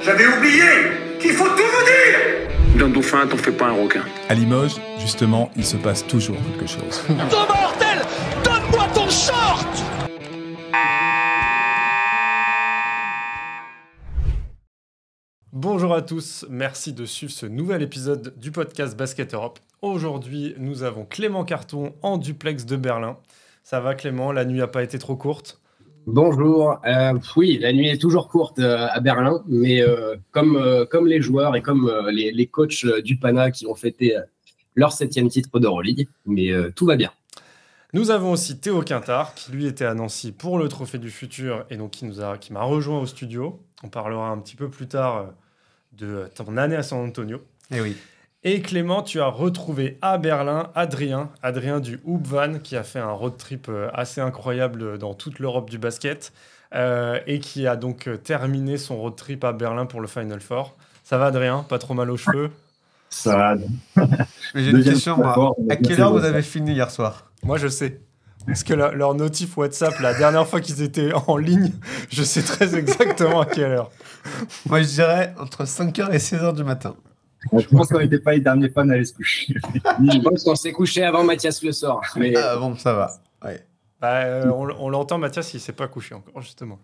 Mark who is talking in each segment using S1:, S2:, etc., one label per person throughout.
S1: J'avais oublié qu'il faut tout vous dire.
S2: D'un dauphin, t'en fais pas un requin.
S3: À Limoges, justement, il se passe toujours quelque chose.
S4: Tom Mortel, donne-moi ton short.
S5: Bonjour à tous, merci de suivre ce nouvel épisode du podcast Basket Europe. Aujourd'hui, nous avons Clément Carton en duplex de Berlin. Ça va Clément, la nuit n'a pas été trop courte?
S6: Bonjour. Oui, la nuit est toujours courte à Berlin, mais comme les joueurs et comme les coachs du Pana qui ont fêté leur 7e titre d'Euroleague, mais tout va bien.
S5: Nous avons aussi Théo Quintard, qui lui était à Nancy pour le Trophée du Futur et donc qui m'a rejoint au studio. On parlera un petit peu plus tard de ton année à San Antonio.
S7: Eh oui.
S5: Et Clément, tu as retrouvé à Berlin Adrien du Hoop Van, qui a fait un road trip assez incroyable dans toute l'Europe du basket et qui a donc terminé son road trip à Berlin pour le Final Four. Ça va Adrien? Pas trop mal aux cheveux?
S8: Ça va.
S7: Mais j'ai une question, moi. À quelle heure vous avez fini hier soir?
S5: Moi, je sais. Parce que leur notif WhatsApp, la dernière fois qu'ils étaient en ligne, je sais très exactement à quelle heure.
S7: Moi, je dirais entre 5h et 16h du matin.
S8: Je pense qu'on n'était pas les derniers fans à aller se coucher.
S6: Je pense qu'on s'est couché avant Mathias Le Sort. Mais...
S7: Ah bon, ça va. Ouais.
S5: On l'entend, Mathias, il ne s'est pas couché encore, justement.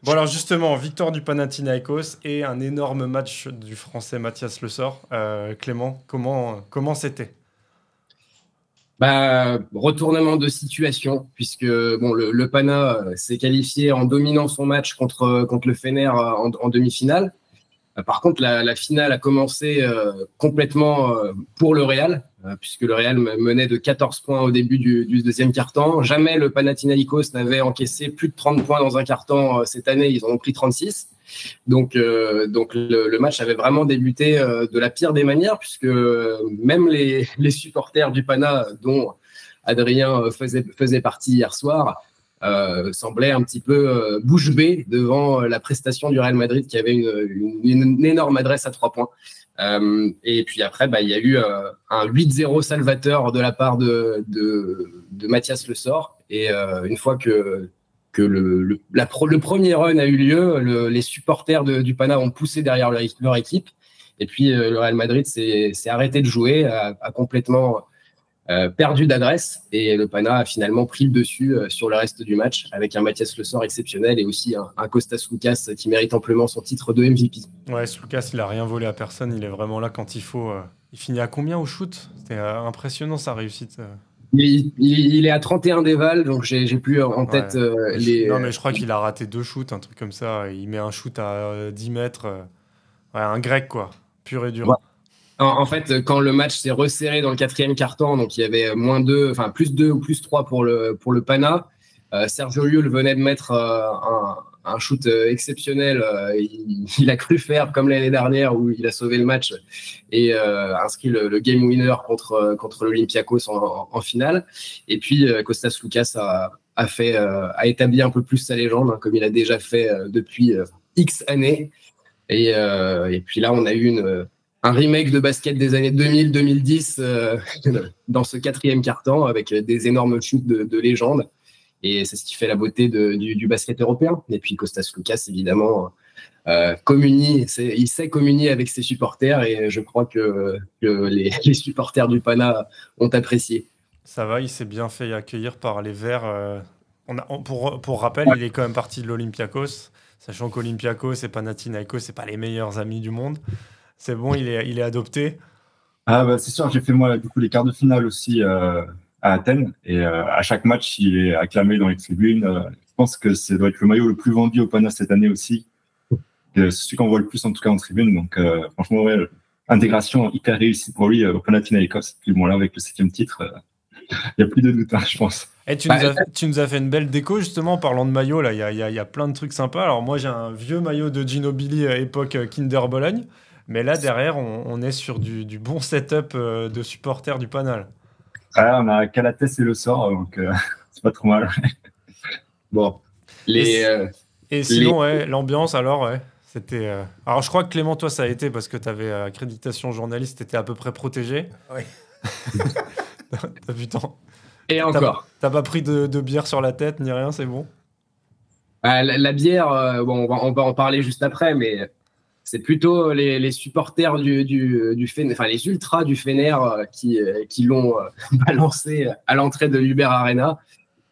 S5: Bon, alors justement, victoire du Panathinaikos et un énorme match du Français Mathias Le Sort. Clément, comment c'était?
S6: Retournement de situation, puisque le Pana s'est qualifié en dominant son match contre le Fener en demi-finale. Par contre, la finale a commencé complètement pour le Real, puisque le Real menait de 14 points au début du deuxième quart-temps. Jamais le Panathinaikos n'avait encaissé plus de 30 points dans un quart-temps cette année. Ils en ont pris 36. Donc le match avait vraiment débuté de la pire des manières, puisque même les supporters du Pana, dont Adrien faisait partie hier soir, semblait un petit peu bouche bée devant la prestation du Real Madrid qui avait une énorme adresse à 3 points. Et puis après, il y a eu un 8-0 salvateur de la part de Mathias Le Sort. Et une fois que le premier run a eu lieu, les supporters du Pana ont poussé derrière leur équipe. Et puis le Real Madrid s'est arrêté de jouer, a complètement perdu d'adresse, et le Pana a finalement pris le dessus sur le reste du match avec un Mathias Le Sort exceptionnel et aussi un Kostas Loukas qui mérite amplement son titre de MVP.
S5: Ouais, ce Loukas, il a rien volé à personne, il est vraiment là quand il faut. Il finit à combien au shoot? C'était impressionnant sa réussite.
S6: Il est à 31 déval, donc j'ai plus en tête les...
S5: Non, mais je crois qu'il a raté 2 shoots, un truc comme ça. Il met un shoot à 10 mètres. Ouais, un grec, quoi. Pur et dur.
S6: Ouais. En fait, quand le match s'est resserré dans le 4e quart-temps, donc il y avait plus 2 ou plus 3 pour le Pana, Sergio Llull venait de mettre un shoot exceptionnel. Il a cru faire comme l'année dernière où il a sauvé le match et inscrit le game winner contre l'Olympiakos en finale. Et puis Kostas Loukas a établi un peu plus sa légende, hein, comme il a déjà fait depuis X années. Et puis là, on a eu un remake de basket des années 2000-2010 dans ce 4e quart-temps avec des énormes shoots de légende. Et c'est ce qui fait la beauté du basket européen. Et puis Kostas Loukas, évidemment, il sait communier avec ses supporters, et je crois que les supporters du Pana ont apprécié.
S5: Ça va, il s'est bien fait accueillir par les Verts. Pour rappel, il est quand même parti de l'Olympiakos, sachant qu'Olympiakos et Panathinaikos, c'est pas les meilleurs amis du monde. C'est bon, il est adopté.
S8: C'est sûr, j'ai fait moi du coup les quarts de finale aussi à Athènes, et à chaque match il est acclamé dans les tribunes. Je pense que ça doit être le maillot le plus vendu au Pana cette année aussi. C'est celui qu'on voit le plus en tout cas en tribune. Donc franchement, ouais, intégration hyper réussie pour lui au Panathinaikos. Puis bon, là avec le 7e titre, il n'y a plus de doute, hein, je pense.
S5: Et tu nous as fait une belle déco justement en parlant de maillot. Là, il y a plein de trucs sympas. Alors moi j'ai un vieux maillot de Ginobili époque Kinder Bologne. Mais là, derrière, on est sur du bon setup de supporters du Panal.
S8: On a Calates et Le Sort, donc c'est pas trop mal.
S6: Bon.
S5: Et sinon, ouais, l'ambiance, alors, ouais, c'était... Alors, je crois que Clément, toi, ça a été parce que tu avais accréditation journaliste, tu étais à peu près protégé.
S7: Oui.
S5: T'as vu tant.
S6: Et encore.
S5: T'as pas pris de bière sur la tête, ni rien, c'est bon?
S6: La bière, bon, on va en parler juste après, mais c'est plutôt les supporters du Fener, enfin les ultras du Fener qui l'ont balancé à l'entrée de l'Uber Arena.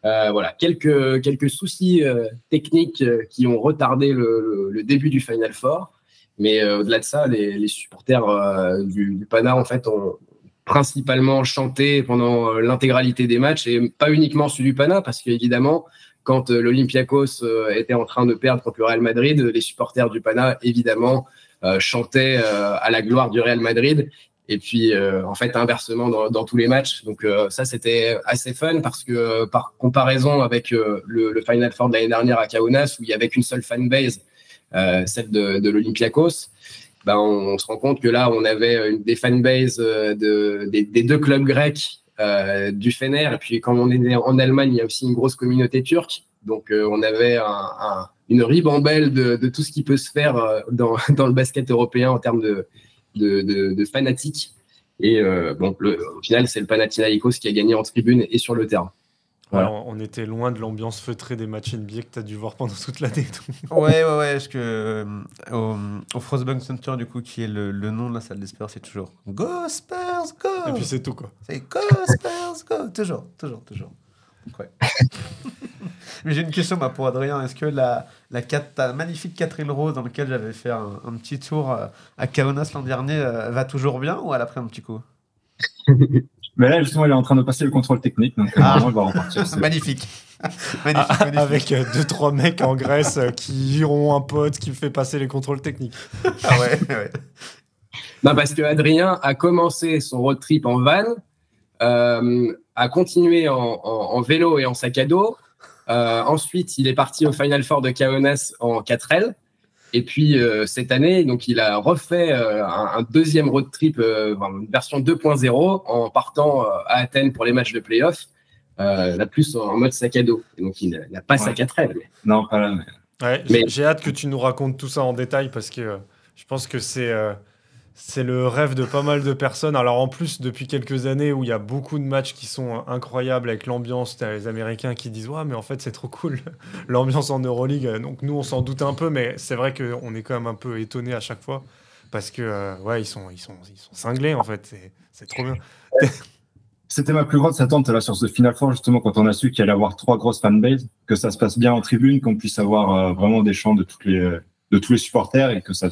S6: Voilà, quelques soucis techniques qui ont retardé le début du Final Four. Mais au-delà de ça, les supporters du Pana, en fait, ont principalement chanté pendant l'intégralité des matchs, et pas uniquement celui du Pana, parce qu'évidemment, quand l'Olympiakos était en train de perdre contre le Real Madrid, les supporters du Pana, évidemment, chantaient à la gloire du Real Madrid. Et puis, en fait, inversement dans tous les matchs. Donc, ça, c'était assez fun parce que, par comparaison avec le Final Four de l'année dernière à Kaunas, où il n'y avait qu'une seule fanbase, celle de l'Olympiakos, ben, on se rend compte que là, on avait des fanbases des deux clubs grecs, du Fener. Et puis, quand on est en Allemagne, il y a aussi une grosse communauté turque. Donc, on avait une ribambelle de tout ce qui peut se faire dans le basket européen en termes de fanatiques. Et bon, au final, c'est le Panathinaikos qui a gagné en tribune et sur le terrain.
S5: Voilà. Ouais, on était loin de l'ambiance feutrée des matchs NBA que tu as dû voir pendant toute l'année.
S7: Ouais, parce que au Frostbank Center, du coup, qui est le nom de la salle des Spurs, c'est toujours Go Spurs, go!
S5: Et puis c'est tout, quoi.
S7: C'est Go Spurs, go! Toujours. Ouais. Mais j'ai une question pour Adrien. Est-ce que la magnifique Catherine Rose, dans laquelle j'avais fait un petit tour à Kaunas l'an dernier, va toujours bien ou elle a pris un petit coup?
S8: Mais là, justement, elle est en train de passer le contrôle technique, donc normalement, elle va repartir.
S7: Magnifique.
S5: Avec 2-3 mecs en Grèce qui iront un pote qui fait passer les contrôles techniques.
S7: Ah ouais.
S6: Non, parce que Adrien a commencé son road trip en van, a continué en vélo et en sac à dos. Ensuite, il est parti au Final Four de Kaunas en 4L. Et puis, cette année, donc, il a refait un deuxième road trip, une version 2.0, en partant à Athènes pour les matchs de play-off, là plus en mode sac à dos. Et donc, il n'a pas sa 4L. Mais...
S8: Non, pas là.
S5: Mais... J'ai hâte que tu nous racontes tout ça en détail, parce que je pense que c'est le rêve de pas mal de personnes. Alors en plus, depuis quelques années où il y a beaucoup de matchs qui sont incroyables avec l'ambiance, t'as les Américains qui disent « Ouais, mais en fait, c'est trop cool, l'ambiance en Euroleague. » Donc nous, on s'en doute un peu, mais c'est vrai qu'on est quand même un peu étonnés à chaque fois parce que, ouais, ils sont cinglés, en fait. C'est trop bien.
S8: C'était ma plus grande attente là sur ce Final Four, justement, quand on a su qu'il allait y avoir 3 grosses fanbases, que ça se passe bien en tribune, qu'on puisse avoir vraiment des chants de tous les supporters et que ça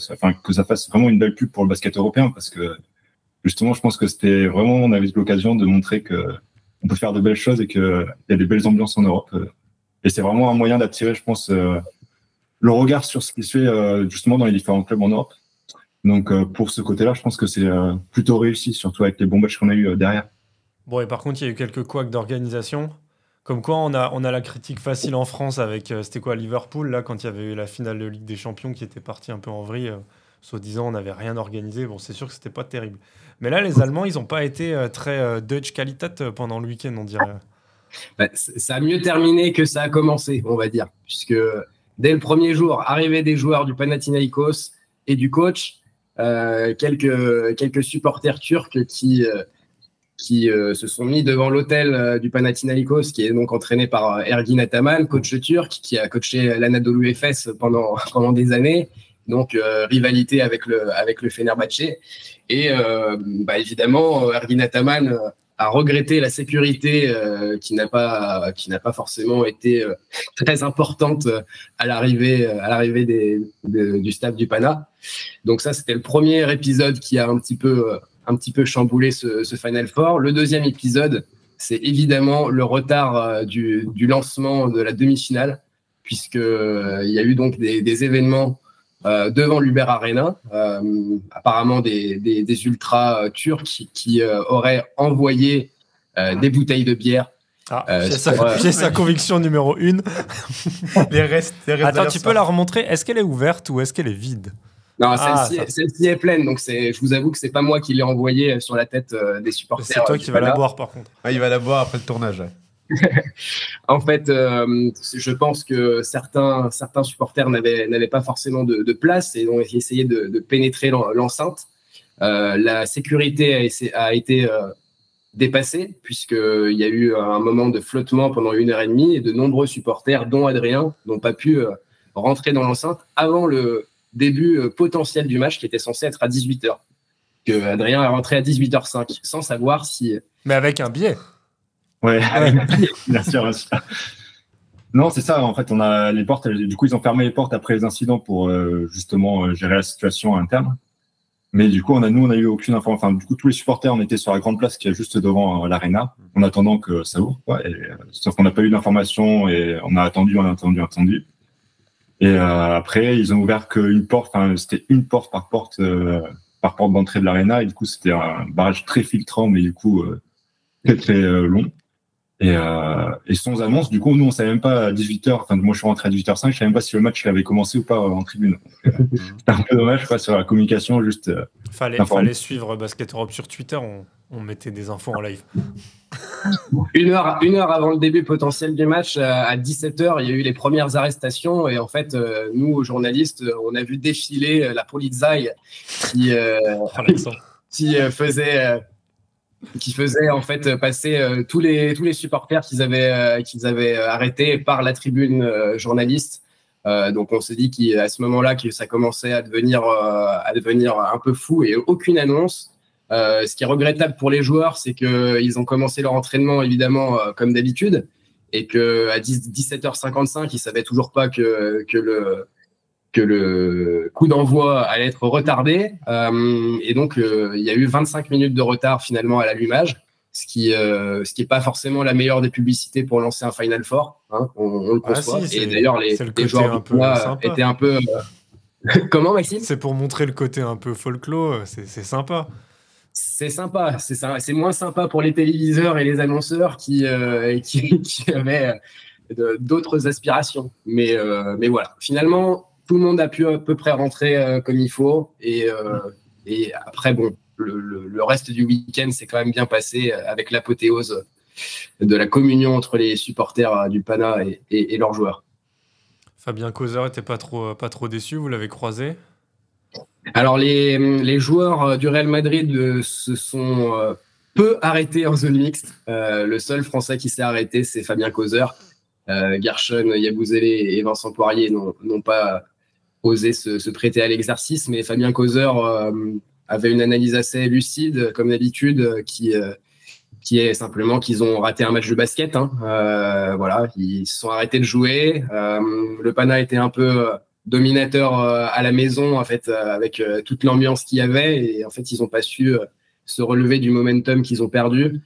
S8: fasse vraiment une belle pub pour le basket européen, parce que justement, je pense que c'était vraiment, on avait l'occasion de montrer que on peut faire de belles choses et qu'il y a des belles ambiances en Europe. Et c'est vraiment un moyen d'attirer, je pense, le regard sur ce qui se fait justement dans les différents clubs en Europe. Donc, pour ce côté-là, je pense que c'est plutôt réussi, surtout avec les bons matchs qu'on a eu derrière.
S5: Bon, et par contre, il y a eu quelques couacs d'organisation. Comme quoi, on a la critique facile en France avec, c'était quoi, Liverpool, là, quand il y avait eu la finale de Ligue des Champions qui était partie un peu en vrille, soi-disant, on n'avait rien organisé. Bon, c'est sûr que c'était pas terrible. Mais là, les Allemands, ils n'ont pas été très Deutsche Qualität pendant le week-end, on dirait.
S6: Bah, ça a mieux terminé que ça a commencé, on va dire, puisque dès le premier jour, arrivée des joueurs du Panathinaikos et du coach, quelques supporters turcs qui se sont mis devant l'hôtel du Panathinaikos, qui est donc entraîné par Ergin Ataman, coach turc, qui a coaché l'Anadolu Efes pendant des années. Donc, rivalité avec le Fenerbahçe. Et évidemment, Ergin Ataman a regretté la sécurité qui n'a pas forcément été très importante à l'arrivée du staff du Pana. Donc ça, c'était le premier épisode qui a un petit peu chamboulé ce Final Four. Le deuxième épisode, c'est évidemment le retard du lancement de la demi-finale, puisque il y a eu donc des événements devant l'Uber Arena, apparemment des ultras turcs qui auraient envoyé des bouteilles de bière.
S5: C'est sa conviction numéro 1.
S7: les restes
S5: Attends, tu peux la remontrer? Est-ce qu'elle est ouverte ou est-ce qu'elle est vide?
S6: Non, celle-ci est pleine, donc je vous avoue que c'est pas moi qui l'ai envoyée sur la tête des supporters.
S5: C'est toi qui vas la boire, par contre.
S7: Ah, il va la boire après le tournage. Ouais.
S6: En fait, je pense que certains supporters n'avaient pas forcément de place et ont essayé de pénétrer l'enceinte. La sécurité a été dépassé, puisqu'il y a eu un moment de flottement pendant 1h30 et de nombreux supporters, dont Adrien, n'ont pas pu rentrer dans l'enceinte avant le début potentiel du match qui était censé être à 18h. Que Adrien est rentré à 18h05 sans savoir si...
S5: Mais avec un billet.
S8: Ouais, bien sûr, bien sûr. Non, c'est ça. En fait, on a les portes. Du coup, ils ont fermé les portes après les incidents pour justement gérer la situation interne. Mais du coup, on a eu aucune information. Enfin, du coup, tous les supporters, on était sur la grande place qui est juste devant l'aréna, en attendant que ça ouvre. Quoi. Sauf qu'on n'a pas eu d'informations et on a attendu. Et après, ils ont ouvert qu'une porte. Enfin, c'était une porte par porte d'entrée de l'aréna. Et du coup, c'était un barrage très filtrant, mais du coup très très long. Et sans annonce, du coup, nous, on savait même pas à 18h. Enfin, moi, je suis rentré à 18h05. Je savais même pas si le match avait commencé ou pas en tribune. C'était un peu dommage, quoi, sur la communication, juste.
S5: Fallait suivre Basket Europe sur Twitter. On mettait des infos en live.
S6: Une heure avant le début potentiel du match, à 17h, il y a eu les premières arrestations. Et en fait, nous, journalistes, on a vu défiler la Polizei qui faisait en fait passer tous les supporters qu'ils avaient arrêtés par la tribune journaliste. Donc on s'est dit qu'à ce moment-là que ça commençait à devenir un peu fou et aucune annonce. Ce qui est regrettable pour les joueurs, c'est qu'ils ont commencé leur entraînement évidemment comme d'habitude et qu'à 17h55, ils savaient toujours pas que le coup d'envoi allait être retardé. Et donc, il y a eu 25 minutes de retard finalement à l'allumage, ce qui est pas forcément la meilleure des publicités pour lancer un Final Four. Hein, on le conçoit.
S5: Si,
S6: et d'ailleurs, les joueurs du Puna étaient un peu... Comment, Maxime ?
S5: C'est pour montrer le côté un peu folklore, c'est sympa.
S6: C'est sympa, c'est moins sympa pour les téléviseurs et les annonceurs qui avaient d'autres aspirations. Mais voilà, finalement... Tout le monde a pu à peu près rentrer comme il faut. Et après, bon, le reste du week-end s'est quand même bien passé avec l'apothéose de la communion entre les supporters du Pana et leurs joueurs.
S5: Fabien Causeur n'était pas trop déçu, vous l'avez croisé ?
S6: Alors, les joueurs du Real Madrid se sont peu arrêtés en zone mixte. Le seul Français qui s'est arrêté, c'est Fabien Causeur. Gershon Yabusele et Vincent Poirier n'ont pas osé se prêter à l'exercice, mais Fabien Causeur avait une analyse assez lucide, comme d'habitude, qui est simplement qu'ils ont raté un match de basket. Voilà, ils se sont arrêtés de jouer. Le Pana était un peu dominateur à la maison, en fait, avec toute l'ambiance qu'il y avait, et en fait, ils n'ont pas su se relever du momentum qu'ils ont perdu.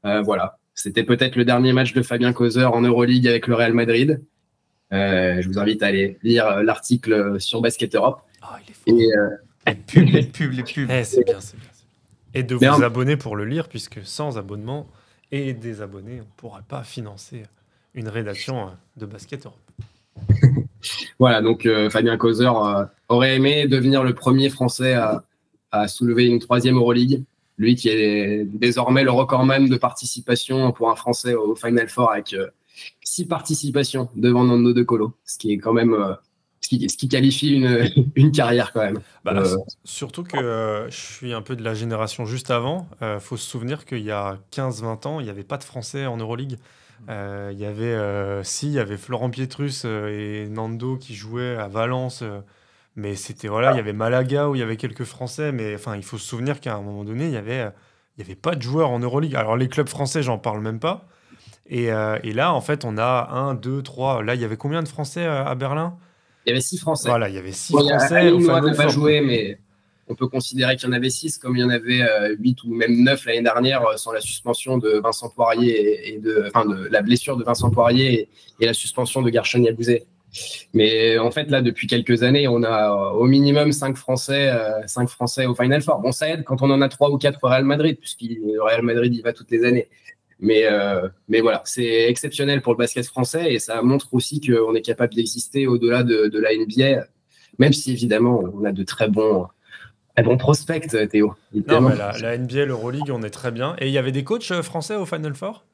S6: Voilà. C'était peut-être le dernier match de Fabien Causeur en Euroleague avec le Real Madrid. Je vous invite à aller lire l'article sur Basket Europe.
S5: Ah, il est fort.
S7: Les pubs.
S5: C'est bien. Et de vous abonner pour le lire, puisque sans abonnement et des abonnés, on ne pourra pas financer une rédaction de Basket Europe.
S6: Voilà, donc Fabien Causeur aurait aimé devenir le premier Français à soulever une 3e Euroleague. Lui qui est désormais le recordman de participation pour un Français au Final Four avec 6 participations devant Nando De Colo, ce qui est quand même ce qui qualifie une carrière quand même.
S5: Surtout que je suis un peu de la génération juste avant. Faut se souvenir qu'il y a 15-20 ans, il n'y avait pas de Français en Euroleague. Il y avait Florent Pietrus et Nando qui jouaient à Valence. Mais c'était, voilà, il y avait Malaga où il y avait quelques Français, mais enfin, il faut se souvenir qu'à un moment donné, il y avait pas de joueurs en Euroleague. Alors, les clubs français, j'en parle même pas. Et là, en fait, on a 1, 2, 3. Là, il y avait combien de Français à Berlin ?
S6: Il y avait 6 Français.
S5: Voilà, il y avait 6 Français.
S6: Il n'a pas joué, mais on peut considérer qu'il y en avait 6, comme il y en avait 8 ou même 9 l'année dernière, sans la suspension de Vincent Poirier de la blessure de Vincent Poirier et la suspension de Gershon Yabusele. Mais en fait, là, depuis quelques années, on a au minimum 5 Français au Final Four. Bon, ça aide quand on en a 3 ou 4 au Real Madrid, puisque le Real Madrid y va toutes les années. Mais voilà, c'est exceptionnel pour le basket français et ça montre aussi qu'on est capable d'exister au-delà de la NBA, même si évidemment, on a de très bons prospects, Théo.
S5: Non, mais la NBA, l'Euroleague, on est très bien. Et il y avait des coachs français au Final Four ?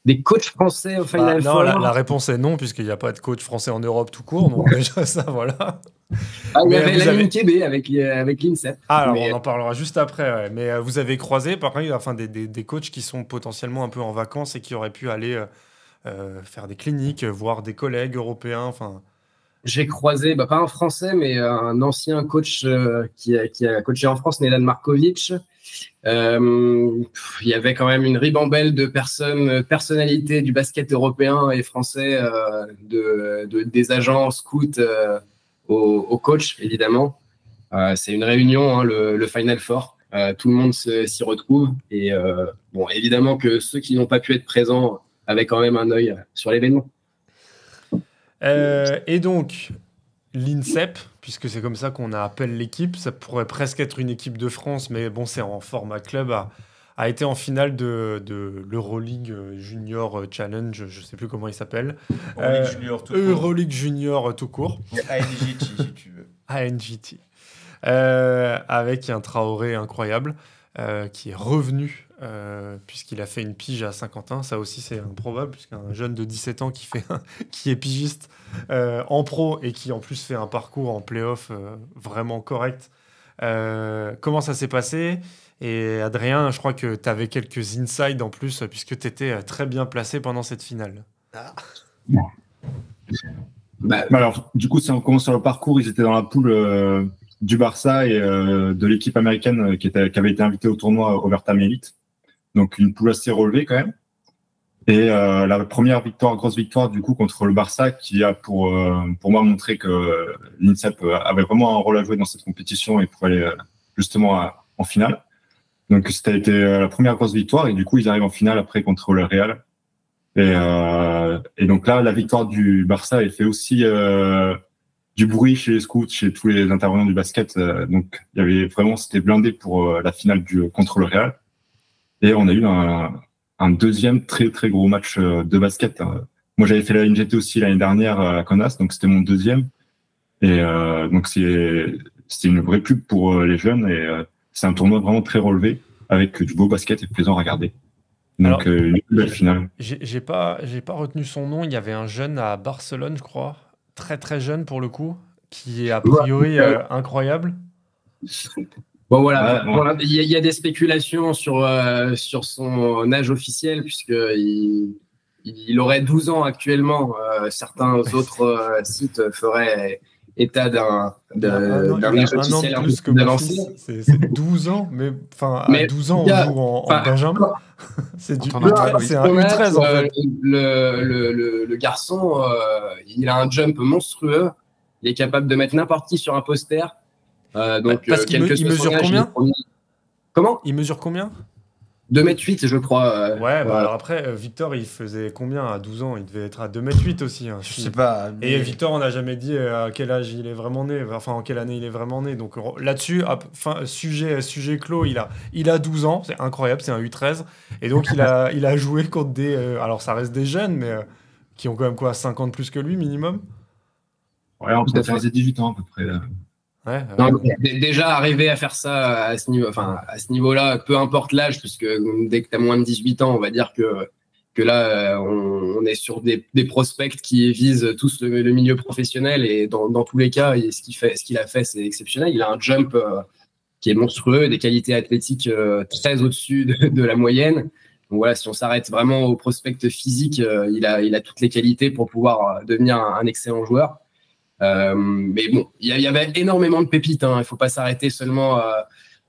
S6: Des coachs français au Final
S5: non,
S6: Four.
S5: la réponse est non, puisqu'il n'y a pas de coach français en Europe tout court, donc déjà ça, voilà.
S6: Il y
S5: Mais
S6: avait
S5: vous
S6: la
S5: avez-
S6: ligne Québec avec l'INSEP.
S5: Alors,
S6: Mais,
S5: on en parlera juste après, ouais. Mais vous avez croisé, par contre, enfin, des coachs qui sont potentiellement un peu en vacances et qui auraient pu aller faire des cliniques, voir des collègues européens, enfin...
S6: j'ai croisé, pas un Français, mais un ancien coach qui a coaché en France, Nedan Markovic. Il y avait quand même une ribambelle de personnalités du basket européen et français, des agents scouts au coach, évidemment. C'est une réunion, hein, le Final Four. Tout le monde s'y retrouve. Et bon, évidemment que ceux qui n'ont pas pu être présents avaient quand même un œil sur l'événement.
S5: Et donc, l'INSEP, puisque c'est comme ça qu'on appelle l'équipe, ça pourrait presque être une équipe de France, mais bon, c'est en format club, a été en finale de l'Euroleague Junior Challenge, je ne sais plus comment il s'appelle.
S3: Euroleague Junior tout court.
S5: Euroleague Junior tout court.
S3: ANJT, si tu veux.
S5: ANJT. Avec un Traoré incroyable qui est revenu puisqu'il a fait une pige à Saint-Quentin. Ça aussi, c'est improbable, puisqu'un jeune de 17 ans qui est pigiste en pro et qui en plus fait un parcours en play-off vraiment correct. Comment ça s'est passé? Et Adrien, je crois que tu avais quelques insides en plus, puisque tu étais très bien placé pendant cette finale.
S8: Alors, du coup, si on commence sur le parcours, ils étaient dans la poule du Barça et de l'équipe américaine qui avait été invitée au tournoi Overtime Elite. Donc, une poule assez relevée quand même. Et la première grosse victoire, du coup, contre le Barça, qui a pour moi montré que l'INSEP avait vraiment un rôle à jouer dans cette compétition et pouvait aller justement en finale. Donc, c'était été la première grosse victoire et du coup, ils arrivent en finale après contre le Real. Et donc là, la victoire du Barça, elle fait aussi du bruit chez les scouts, chez tous les intervenants du basket. Donc, il y avait vraiment, c'était blindé pour la finale contre le Real. Et on a eu un deuxième très très gros match de basket. Moi, j'avais fait la NGT aussi l'année dernière à Kaunas, donc c'était mon deuxième. Et donc c'était une vraie pub pour les jeunes et c'est un tournoi vraiment très relevé avec du beau basket et plaisant à regarder. Donc une belle finale.
S5: J'ai pas retenu son nom. Il y avait un jeune à Barcelone, je crois, très très jeune pour le coup, qui est a priori incroyable.
S6: Bon, voilà.
S8: Ouais,
S6: Voilà. Il y a des spéculations sur son âge officiel, puisqu'il aurait 12 ans actuellement. Certains autres sites feraient état d'un âge officiel un peu plus avancé.
S5: C'est 12 ans, mais enfin, à 12 ans, on joue en Benjamin. C'est un U13 en fait.
S6: Le garçon, il a un jump monstrueux. Il est capable de mettre n'importe qui sur un poster. Donc,
S5: parce qu'il mesure combien?
S6: Comment?
S5: Il mesure combien?
S6: 2,8 m, je crois.
S5: Ouais, bah alors après, Victor, il faisait combien à 12 ans? Il devait être à 2,8 m aussi. Hein,
S7: je sais pas. Mais...
S5: Et Victor, on n'a jamais dit à quel âge il est vraiment né, enfin en quelle année il est vraiment né. Donc là-dessus, sujet clos, il a 12 ans, c'est incroyable, c'est un U13. Et donc il a joué contre des... alors ça reste des jeunes, mais qui ont quand même quoi, 5 ans de plus que lui minimum?
S8: Ouais, entre 15 et 18 ans à peu près.
S5: Ouais,
S6: non, déjà arriver à faire ça à ce niveau-là, peu importe l'âge, puisque dès que tu as moins de 18 ans, on va dire que là, on est sur des prospects qui visent tous le milieu professionnel, et dans tous les cas, ce qu'il a fait, c'est exceptionnel. Il a un jump qui est monstrueux, des qualités athlétiques très au-dessus de la moyenne. Donc voilà, si on s'arrête vraiment au prospect physique, il a toutes les qualités pour pouvoir devenir un excellent joueur. Mais bon, il y avait énormément de pépites, hein. Il ne faut pas s'arrêter seulement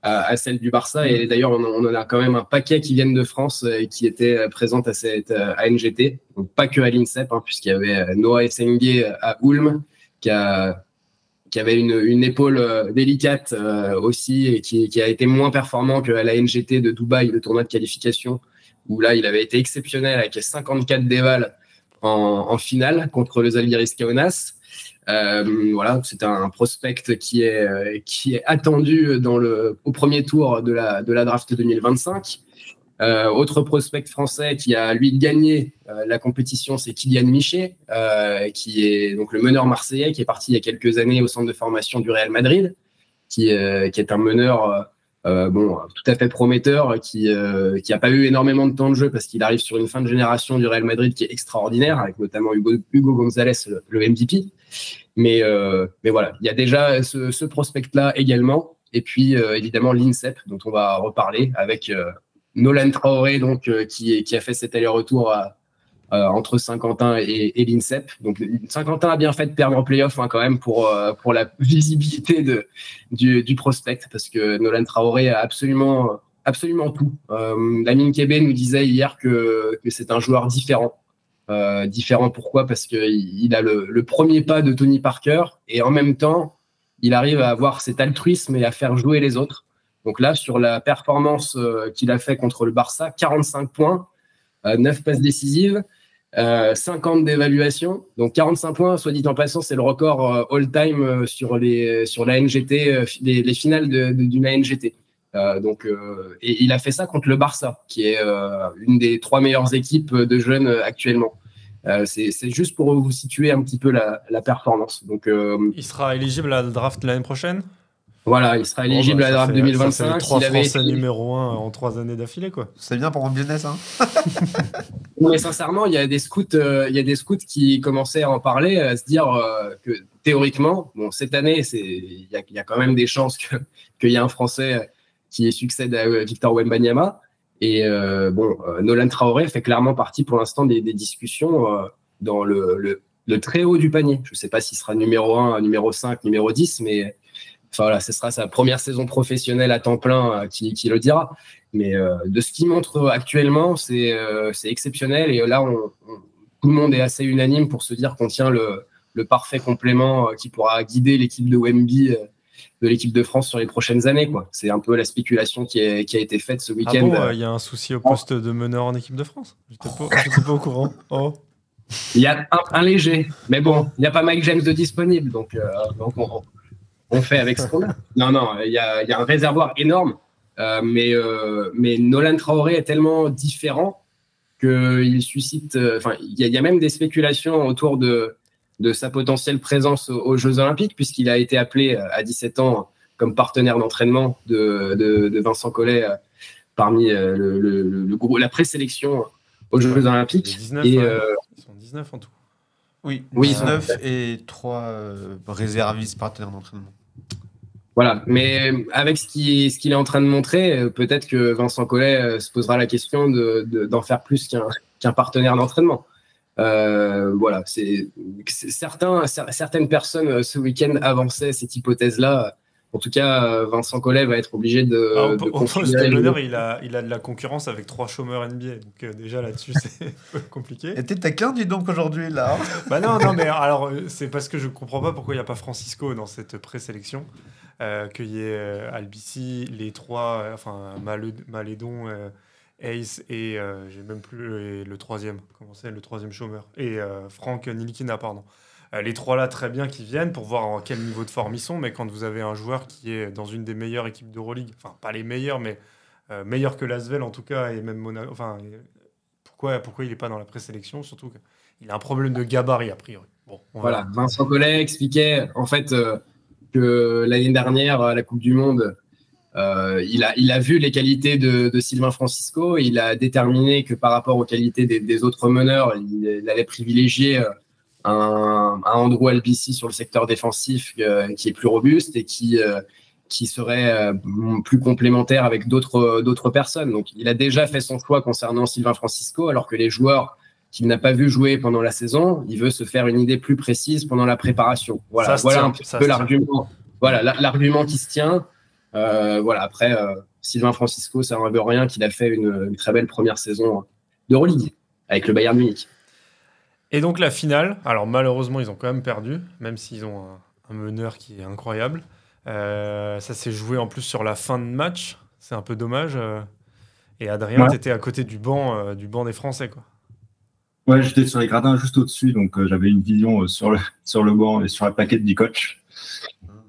S6: à celle du Barça. Et d'ailleurs, on en a quand même un paquet qui viennent de France et qui étaient présentes à cette ANGT. Donc pas que à l'INSEP, hein, puisqu'il y avait Noah Essengue à Ulm qui avait une épaule délicate aussi et qui a été moins performant qu'à la NGT de Dubaï, le tournoi de qualification, où là, il avait été exceptionnel avec 54 dévals en finale contre le Zalgiris Kaunas. Voilà, c'est un prospect qui est attendu au premier tour de la draft 2025. Autre prospect français qui a lui gagné la compétition, c'est Kylian Michet, qui est donc le meneur marseillais qui est parti il y a quelques années au centre de formation du Real Madrid, qui est un meneur tout à fait prometteur, qui a pas eu énormément de temps de jeu parce qu'il arrive sur une fin de génération du Real Madrid qui est extraordinaire, avec notamment Hugo González, le MVP. Mais voilà, il y a déjà ce prospect-là également. Et puis, évidemment, l'INSEP, dont on va reparler, avec Nolan Traoré, donc, qui a fait cet aller-retour entre Saint-Quentin et l'INSEP. Donc, Saint-Quentin a bien fait de perdre en play-off quand même pour la visibilité du prospect, parce que Nolan Traoré a absolument tout. Lamine Kébé nous disait hier que c'est un joueur différent. Différent pourquoi? Parce qu'il a le premier pas de Tony Parker, et en même temps, il arrive à avoir cet altruisme et à faire jouer les autres. Donc là, sur la performance qu'il a fait contre le Barça, 45 points, 9 passes décisives, 50 d'évaluation. Donc 45 points, soit dit en passant, c'est le record all-time sur la NGT, les finales d'une NGT. Et il a fait ça contre le Barça, qui est une des 3 meilleures équipes de jeunes actuellement. C'est juste pour vous situer un petit peu la performance. Donc,
S5: il sera éligible à la draft l'année prochaine?
S6: Voilà, il sera éligible à la draft 2025.
S5: Ça fait 3 Français numéro 1 en 3 années d'affilée, quoi.
S7: C'est bien pour mon business, hein.
S6: Mais sincèrement, il y a des scouts qui commençaient à en parler, à se dire que théoriquement, bon, cette année, il y a quand même des chances qu'il y ait un Français qui succède à Victor Wembanyama. Et Nolan Traoré fait clairement partie pour l'instant des discussions dans le très haut du panier. Je ne sais pas s'il sera numéro 1, numéro 5, numéro 10, mais enfin, voilà, ce sera sa première saison professionnelle à temps plein qui le dira. Mais de ce qu'il montre actuellement, c'est exceptionnel. Et là, tout le monde est assez unanime pour se dire qu'on tient le parfait complément qui pourra guider l'équipe de Wemby, de l'équipe de France sur les prochaines années, quoi. C'est un peu la spéculation qui a été faite ce week-end.
S5: Ah bon, il y a un souci au poste de meneur en équipe de France? Je n'étais pas au courant. Oh.
S6: Il y a un léger, mais bon, il n'y a pas Mike James de disponible, donc on fait avec ce qu'on a. Non, il y a un réservoir énorme, mais Nolan Traoré est tellement différent qu'il suscite. Enfin, il y a même des spéculations autour de sa potentielle présence aux Jeux Olympiques, puisqu'il a été appelé à 17 ans comme partenaire d'entraînement de Vincent Collet parmi la présélection aux Jeux Olympiques.
S5: 19, ils sont 19 en tout.
S7: Oui, 19 et 3 réservistes partenaires d'entraînement.
S6: Voilà, mais avec ce qu'il est en train de montrer, peut-être que Vincent Collet se posera la question d'en faire plus qu'un partenaire d'entraînement. Voilà, certaines personnes ce week-end avançaient cette hypothèse-là. En tout cas, Vincent Collet va être obligé de
S5: considérer. Il a de la concurrence avec 3 chômeurs NBA, donc déjà là-dessus c'est un peu compliqué.
S7: Et t'es taquin, dis donc aujourd'hui là.
S5: Bah non, mais alors c'est parce que je comprends pas pourquoi il n'y a pas Francisco dans cette présélection, qu'il y ait Albici, les 3, enfin Malédon. Ace et j'ai même plus le troisième. Comment c'est le troisième chômeur? Et Franck Nilikina, pardon. Les 3 là, très bien, qui viennent pour voir en quel niveau de forme ils sont. Mais quand vous avez un joueur qui est dans une des meilleures équipes d'Euroleague, enfin pas les meilleures, mais meilleures que l'Asvel en tout cas, et même Monaco. Enfin, pourquoi il n'est pas dans la présélection? Surtout qu'il a un problème de gabarit a priori. Bon,
S6: voilà. Vincent Collet expliquait en fait que l'année dernière à la Coupe du Monde. Il a vu les qualités de Sylvain Francisco. Il a déterminé que par rapport aux qualités des autres meneurs, il allait privilégier un Andrew Albici sur le secteur défensif qui est plus robuste et qui serait plus complémentaire avec d'autres personnes. Donc, il a déjà fait son choix concernant Sylvain Francisco, alors que les joueurs qu'il n'a pas vu jouer pendant la saison, il veut se faire une idée plus précise pendant la préparation. Voilà un peu l'argument. Voilà l'argument qui se tient. Voilà, après, Sylvain Francisco, ça n'enlève rien qu'il a fait une très belle première saison d'Euroleague avec le Bayern Munich.
S5: Et donc la finale, alors malheureusement ils ont quand même perdu, même s'ils ont un meneur qui est incroyable. Ça s'est joué en plus sur la fin de match, c'est un peu dommage. Et Adrien, tu étais à côté du banc des Français, quoi.
S8: Ouais, j'étais sur les gradins juste au-dessus, donc j'avais une vision sur le banc et sur la plaquette du coach.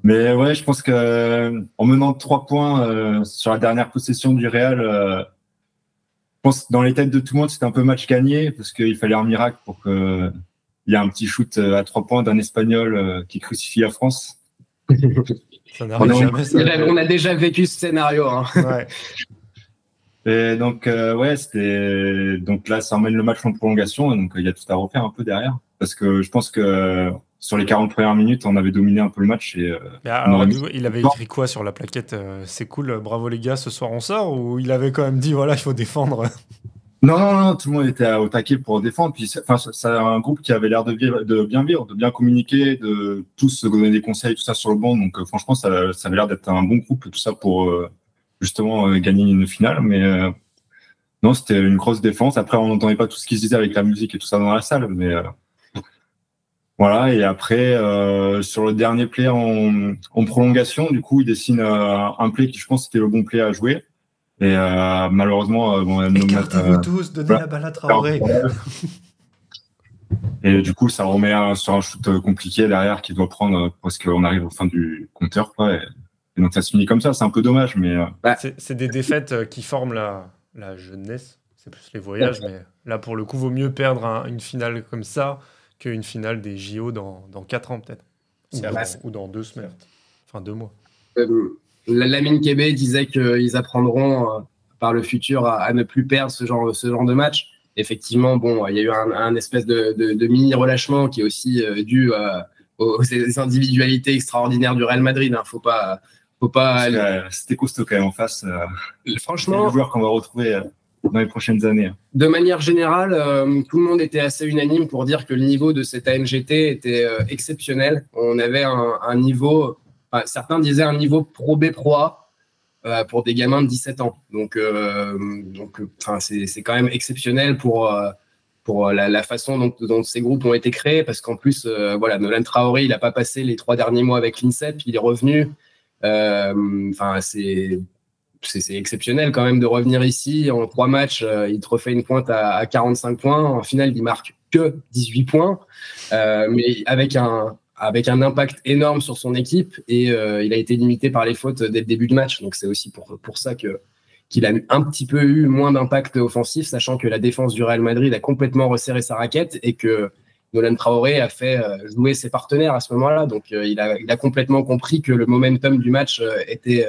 S8: Mais ouais, je pense qu'en menant 3 points sur la dernière possession du Real, je pense que dans les têtes de tout le monde, c'était un peu match gagné parce qu'il fallait un miracle pour qu'il y ait un petit shoot à 3 points d'un Espagnol qui crucifie la France.
S5: Ça n'arrive jamais, ça.
S6: On a déjà vécu ce scénario. Hein.
S5: Ouais.
S8: Et donc, donc là, ça emmène le match en prolongation. Et donc, il y a tout à refaire un peu derrière. Parce que je pense que sur les 40 premières minutes, on avait dominé un peu le match. Et,
S5: alors, il avait écrit quoi sur la plaquette c'est cool, bravo les gars, ce soir on sort? Ou il avait quand même dit, voilà, il faut défendre?
S8: Non, tout le monde était au taquet pour défendre. Puis, c'est un groupe qui avait l'air de bien vivre, de bien communiquer, de tous se donner des conseils, tout ça sur le banc. Donc, franchement, ça avait l'air d'être un bon groupe, tout ça pour justement gagner une finale. Mais non, c'était une grosse défense. Après, on n'entendait pas tout ce qui se disait avec la musique et tout ça dans la salle. Mais voilà. Et après, sur le dernier play en prolongation, du coup, il dessine un play qui, je pense, c'était le bon play à jouer. Et malheureusement,
S7: écartez-vous tous, donnez la balle à Traoré.
S8: Et du coup, ça remet sur un shoot compliqué derrière qu'il doit prendre parce qu'on arrive au fin du compteur, quoi. Et donc ça se finit comme ça. C'est un peu dommage, mais
S5: c'est des défaites qui forment la jeunesse. C'est plus les voyages, mais là pour le coup, vaut mieux perdre une finale comme ça qu'une finale des JO dans 4 ans peut-être, ou dans 2 semaines, enfin 2 mois.
S6: Lamine Kébé disait qu'ils apprendront par le futur à ne plus perdre ce genre de match. Effectivement, bon, il y a eu un espèce de mini relâchement qui est aussi dû aux individualités extraordinaires du Real Madrid. Hein. Faut pas.
S8: C'était costaud quand même en face.
S6: Franchement,
S8: c'est le joueur qu'on va retrouver dans les prochaines années.
S6: De manière générale, tout le monde était assez unanime pour dire que le niveau de cette ANGT était exceptionnel. On avait un niveau. Certains disaient un niveau Pro B Pro A pour des gamins de 17 ans. Donc c'est quand même exceptionnel pour la façon dont ces groupes ont été créés, parce qu'en plus, Nolan Traoré, il n'a pas passé les 3 derniers mois avec l'INSEP, il est revenu. C'est exceptionnel quand même de revenir ici en 3 matchs. Il te refait une pointe à 45 points. En finale, il marque que 18 points, mais avec un impact énorme sur son équipe, et il a été limité par les fautes dès le début de match. Donc c'est aussi pour ça qu'il a un petit peu eu moins d'impact offensif, sachant que la défense du Real Madrid a complètement resserré sa raquette et que Nolan Traoré a fait jouer ses partenaires à ce moment-là. Donc il a complètement compris que le momentum du match était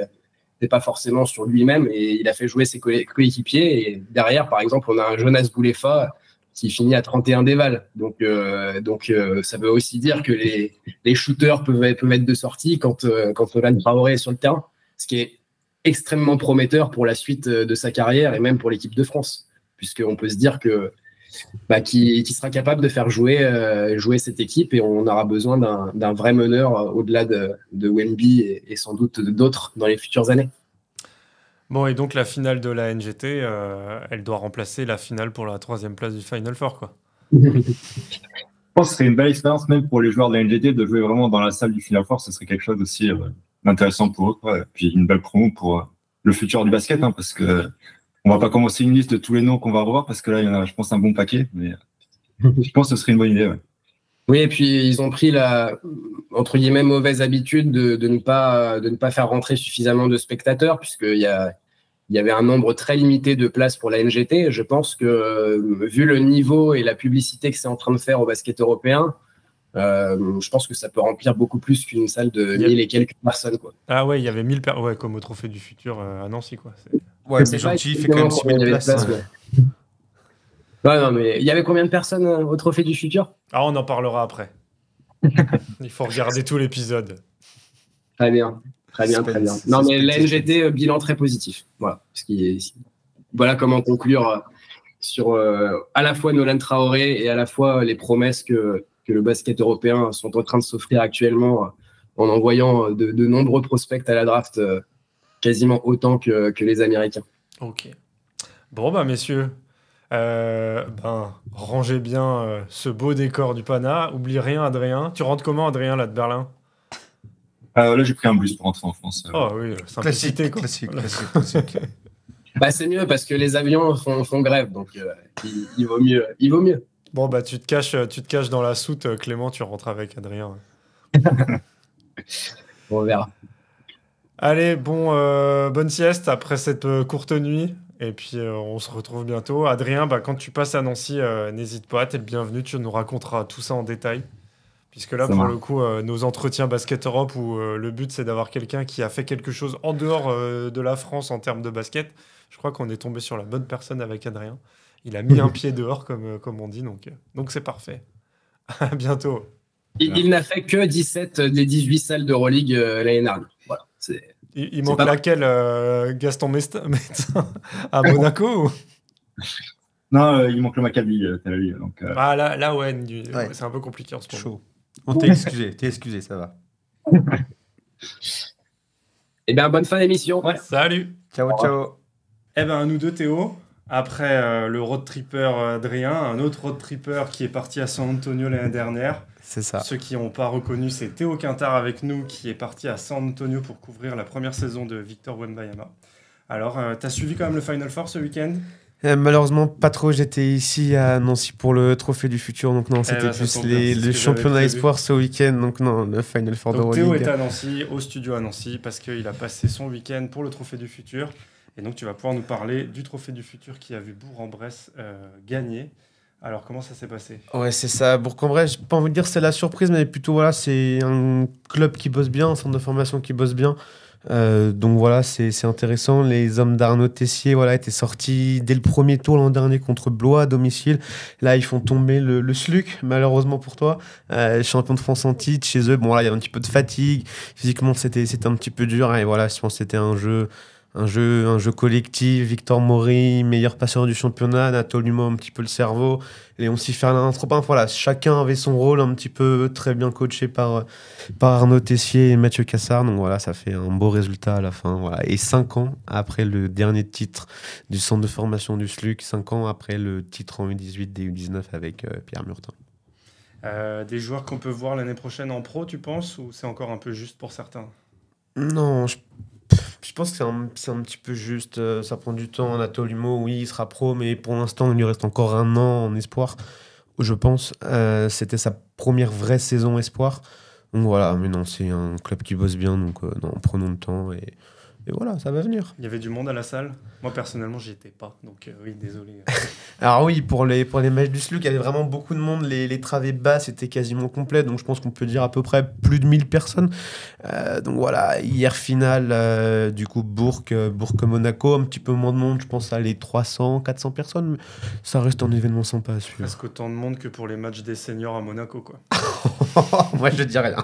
S6: pas forcément sur lui-même, et il a fait jouer ses coéquipiers. Et derrière, par exemple, on a un Jonas Boulefa qui finit à 31 dévals. Donc ça veut aussi dire que les shooters peuvent être de sortie quand Nolan Traoré est sur le terrain, ce qui est extrêmement prometteur pour la suite de sa carrière et même pour l'équipe de France, puisqu'on peut se dire qu'il sera capable de faire jouer cette équipe, et on aura besoin d'un vrai meneur au-delà de Wemby et sans doute d'autres dans les futures années.
S5: Bon, et donc la finale de la NGT, elle doit remplacer la finale pour la 3e place du Final Four, quoi.
S8: Je pense que ce serait une belle expérience même pour les joueurs de la NGT de jouer vraiment dans la salle du Final Four. Ce serait quelque chose aussi d'intéressant pour eux, quoi. Et puis une belle promo pour le futur du basket, hein, parce que on va pas commencer une liste de tous les noms qu'on va revoir, parce que là, il y en a, je pense, un bon paquet. Mais je pense que ce serait une bonne idée. Ouais.
S6: Oui, et puis ils ont pris la, entre guillemets, mauvaise habitude de ne pas faire rentrer suffisamment de spectateurs, puisqu'il y avait un nombre très limité de places pour la NGT. Je pense que, vu le niveau et la publicité que c'est en train de faire au basket européen, je pense que ça peut remplir beaucoup plus qu'une salle de 1000 et quelques personnes, quoi.
S5: Ah ouais, il y avait 1000 personnes, ouais, comme au Trophée du Futur à Nancy, quoi.
S7: Ouais, c'est gentil, il fait quand même 6000 places.
S6: Ouais, non, mais il y avait combien de personnes au Trophée du Futur?
S5: Ah, on en parlera après. Il faut regarder tout l'épisode.
S6: Très bien. Non, mais la NGT, bilan très positif. Voilà. Voilà comment conclure sur à la fois Nolan Traoré et à la fois les promesses que le basket européen sont en train de s'offrir actuellement, en envoyant de nombreux prospects à la draft, quasiment autant que les Américains.
S5: Ok. Bon, bah, messieurs, rangez bien ce beau décor du Pana. Oublie rien, Adrien. Tu rentres comment, Adrien, là, de Berlin?
S8: Là, j'ai pris un bus pour rentrer en France.
S5: Oh oui, simplicité, quoi.
S7: Classique.
S6: Bah, c'est mieux parce que les avions font grève, donc il vaut mieux.
S5: Bon, bah, tu te caches dans la soute, Clément, tu rentres avec Adrien.
S6: Bon, on verra.
S5: Allez, bonne sieste après cette courte nuit. Et puis, on se retrouve bientôt. Adrien, quand tu passes à Nancy, n'hésite pas, t'es le bienvenu. Tu nous raconteras tout ça en détail. Puisque là,
S8: Ça
S5: pour
S8: marche.
S5: le coup, nos entretiens Basket Europe, où le but, c'est d'avoir quelqu'un qui a fait quelque chose en dehors de la France en termes de basket, je crois qu'on est tombé sur la bonne personne avec Adrien. Il a mis un pied dehors, comme on dit, donc c'est parfait. À bientôt.
S6: Il n'a fait que 17 des 18 salles d'Euroleague l'année dernière. Voilà.
S5: Il
S6: C'est
S5: manque
S6: pas mal.
S5: laquelle, Gaston Médecin à Monaco ou...
S8: Non, il manque le Maccabi, Tel Aviv. Donc,
S5: Ah, là ouais,
S7: Ouais.
S5: c'est un peu compliqué en ce moment.
S7: Chaud. On t'es excusé, ça va.
S6: Eh bien, bonne fin d'émission.
S5: Salut.
S7: Ciao.
S5: Eh ben, nous deux, Théo, après le road tripper Adrien, un autre road tripper qui est parti à San Antonio l'année dernière.
S7: C'est ça.
S5: Ceux qui n'ont pas reconnu, c'est Théo Quintard avec nous qui est parti à San Antonio pour couvrir la première saison de Victor Wembanyama. Alors, t'as suivi quand même le Final Four ce week-end?
S2: Malheureusement, pas trop. J'étais ici à Nancy pour le Trophée du Futur. Donc non, c'était
S5: ben, ça
S2: plus
S5: tombe bien, c'est ce
S2: le
S5: que
S2: championnat
S5: j'avais
S2: espoir ce week-end. Donc non, le Final Four
S5: Donc Théo
S2: d'Euroleague.
S5: est à Nancy, au studio à Nancy, parce qu'il a passé son week-end pour le Trophée du Futur. Et donc tu vas pouvoir nous parler du Trophée du Futur qui a vu Bourg-en-Bresse gagner. Alors comment ça s'est passé?
S2: Ouais, c'est ça. Bourg-en-Bresse, j'ai pas envie de dire c'est la surprise, mais plutôt voilà, c'est un club qui bosse bien, un centre de formation qui bosse bien. Donc voilà, c'est intéressant. Les hommes d'Arnaud Tessier voilà, étaient sortis dès le premier tour l'an dernier contre Blois à domicile. Là, ils font tomber le SLUC, malheureusement pour toi. Champion de France en titre. Chez eux, bon, là, il y avait un petit peu de fatigue. Physiquement, c'était un petit peu dur. Et voilà, je pense que c'était un jeu collectif. Victor Maury, meilleur passeur du championnat. Anatole Humo, un petit peu le cerveau. Léon Siferlin, Tropin. Voilà, chacun avait son rôle un petit peu très bien coaché par Arnaud Tessier et Mathieu Cassard. Donc voilà, ça fait un beau résultat à la fin. Voilà. Et 5 ans après le dernier titre du centre de formation du SLUC, 5 ans après le titre en U18 des U19 avec Pierre Murtin.
S5: Des joueurs qu'on peut voir l'année prochaine en pro, tu penses? Ou c'est encore un peu juste pour certains?
S2: Non, je pense que c'est un petit peu juste. Ça prend du temps. Anatole Humo, oui, il sera pro, mais pour l'instant, il lui reste encore un an en espoir, je pense. C'était sa première vraie saison espoir. Donc voilà, mais non, c'est un club qui bosse bien, donc non, prenons le temps et voilà, ça va venir.
S5: Il y avait du monde à la salle? Moi, personnellement, j'y étais pas, donc oui, désolé.
S2: Alors oui, pour les matchs du SLUC, il y avait vraiment beaucoup de monde. Les travées basses étaient quasiment complètes, donc je pense qu'on peut dire à peu près plus de 1000 personnes. Donc voilà, hier finale, du coup, Bourg-Monaco, un petit peu moins de monde, je pense à les 300, 400 personnes. Mais ça reste un événement sympa à suivre.
S5: Presque autant de monde que pour les matchs des seniors à Monaco, quoi.
S2: Moi, je dis rien.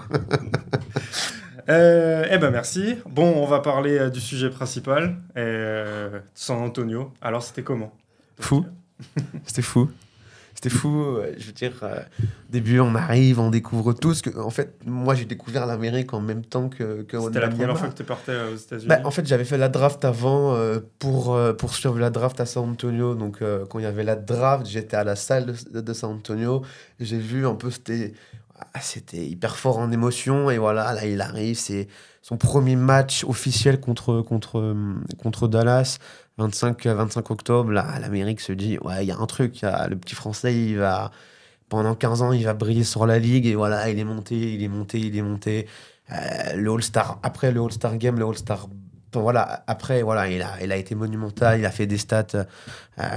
S5: Eh ben merci. Bon, on va parler du sujet principal, San Antonio. Alors, c'était comment?
S2: Fou. C'était fou. Je veux dire, au début, on arrive, on découvre tous. En fait, moi, j'ai découvert l'Amérique en même temps que
S5: C'était la première fois que tu partais aux États-Unis?
S2: En fait, j'avais fait la draft avant pour suivre la draft à San Antonio. Donc, quand il y avait la draft, j'étais à la salle de San Antonio. J'ai vu un peu, c'était hyper fort en émotion. Et voilà, là, il arrive. C'est son premier match officiel contre Dallas. 25 octobre, là, l'Amérique se dit, ouais, il y a un truc. Le petit Français, pendant 15 ans, il va briller sur la ligue. Et voilà, il est monté. Le All-Star, après le All-Star Game, le All-Star... Voilà, après, voilà, il a été monumental, il a fait des stats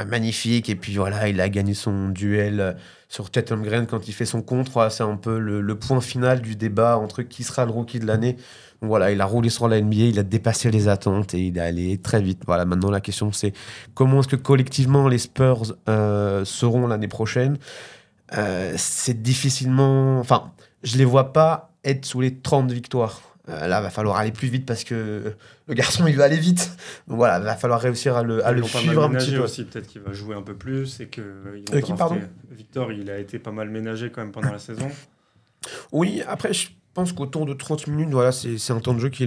S2: magnifiques, et puis voilà, il a gagné son duel sur Chet Holmgren quand il fait son contre. Voilà, c'est un peu le point final du débat entre qui sera le rookie de l'année. Donc voilà, il a roulé sur la NBA, il a dépassé les attentes et il est allé très vite. Voilà, maintenant la question c'est comment est-ce que collectivement les Spurs seront l'année prochaine. C'est difficilement... Enfin, je les vois pas être sous les 30 victoires. Là, va falloir aller plus vite parce que le garçon, il veut aller vite. Donc voilà, va falloir réussir à le suivre un petit peu.
S5: Aussi, peut-être qu'il va jouer un peu plus et que Victor, il a été pas mal ménagé quand même pendant la saison.
S2: Oui, après, je pense qu'autour de 30 minutes, voilà, c'est un temps de jeu qui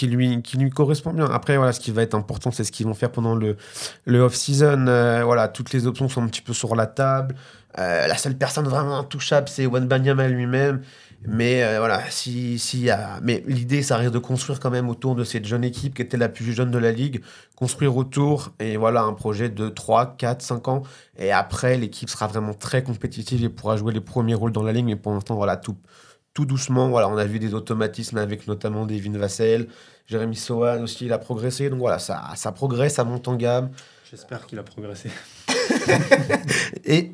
S2: lui correspond bien. Après, voilà, ce qui va être important, c'est ce qu'ils vont faire pendant le off-season. Voilà, toutes les options sont un petit peu sur la table. La seule personne vraiment intouchable, c'est Wembanyama lui-même. Mais voilà, mais l'idée, ça risque de construire quand même autour de cette jeune équipe qui était la plus jeune de la ligue, construire autour, et voilà, un projet de 3, 4, 5 ans. Et après, l'équipe sera vraiment très compétitive et pourra jouer les premiers rôles dans la ligue. Mais pour l'instant, voilà, tout doucement, voilà, on a vu des automatismes avec notamment Devin Vassell, Jérémy Sohan aussi, il a progressé. Donc voilà, ça progresse, ça monte en gamme.
S5: J'espère qu'il a progressé.
S2: Et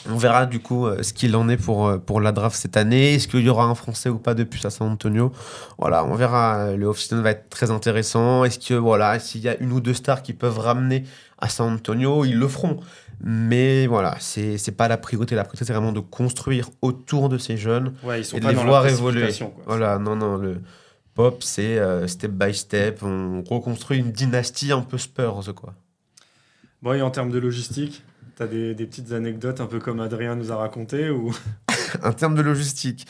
S2: On verra du coup ce qu'il en est pour la draft cette année. Est-ce qu'il y aura un Français ou pas de plus à San Antonio? Voilà, on verra. Le off-season va être très intéressant. Est-ce que voilà, s'il y a une ou deux stars qui peuvent ramener à San Antonio, ils le feront. Mais voilà, c'est pas la priorité. La priorité, c'est vraiment de construire autour de ces jeunes
S5: Ouais, ils sont
S2: et de
S5: pas
S2: les
S5: dans
S2: voir
S5: la
S2: évoluer.
S5: précipitation, quoi.
S2: Voilà, non, le pop, c'est step by step. On reconstruit une dynastie un peu Spurs, quoi.
S5: Bon, et en termes de logistique, t'as des petites anecdotes un peu comme Adrien nous a raconté ou...
S2: En termes de logistique,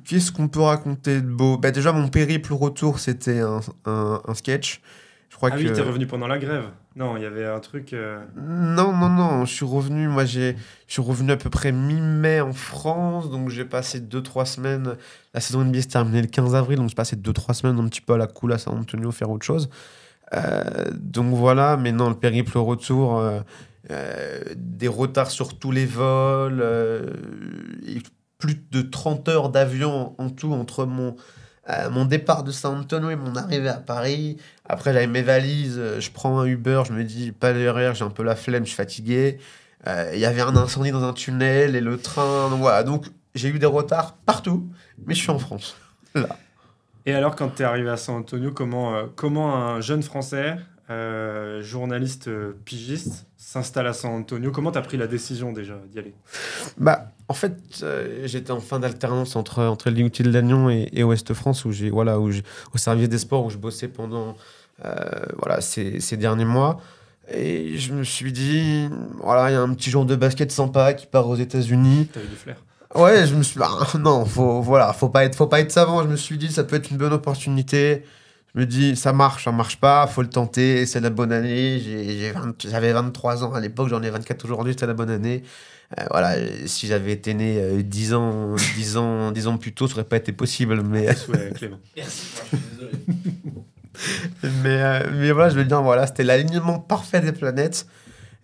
S2: qu'est-ce qu'on peut raconter de beau? Bah, déjà, mon périple retour, c'était un sketch. Je crois
S5: Ah
S2: que...
S5: oui, t'es revenu pendant la grève. Non, il y avait un truc...
S2: Non, je suis revenu, je suis revenu à peu près mi-mai en France, donc j'ai passé 2-3 semaines, la saison NBA s'est terminée le 15 avril, donc j'ai passé 2-3 semaines un petit peu à la cool à San Antonio, faire autre chose. Donc voilà, mais non, le périple retour, des retards sur tous les vols, et plus de 30 heures d'avion en tout entre mon départ de San Antonio et mon arrivée à Paris. Après, j'avais mes valises, je prends un Uber, je me dis, pas derrière, j'ai un peu la flemme, je suis fatigué. Il y avait un incendie dans un tunnel et le train. Donc voilà, donc j'ai eu des retards partout, mais je suis en France. Là.
S5: Et alors, quand t'es arrivé à San Antonio, comment un jeune Français, journaliste pigiste, s'installe à San Antonio? Comment t'as pris la décision déjà d'y aller?
S2: Bah, en fait, j'étais en fin d'alternance entre l'IUT de Lannion et Ouest France, au service des sports, où je bossais pendant ces derniers mois. Et je me suis dit, voilà, il y a un petit joueur de basket sympa qui part aux États-Unis.
S5: T'as eu du flair.
S2: Ouais, je me suis dit, non, faut pas être savant. Je me suis dit, ça peut être une bonne opportunité. Je me dis, ça marche pas, faut le tenter, c'est la bonne année. J'avais 23 ans à l'époque, j'en ai 24 aujourd'hui, c'était la bonne année. Voilà, si j'avais été né 10 ans plus tôt, ça aurait pas été possible. Mais,
S5: Ouais, Clément.
S9: Merci, moi, je suis désolé.
S2: mais voilà, je veux dire, voilà, c'était l'alignement parfait des planètes.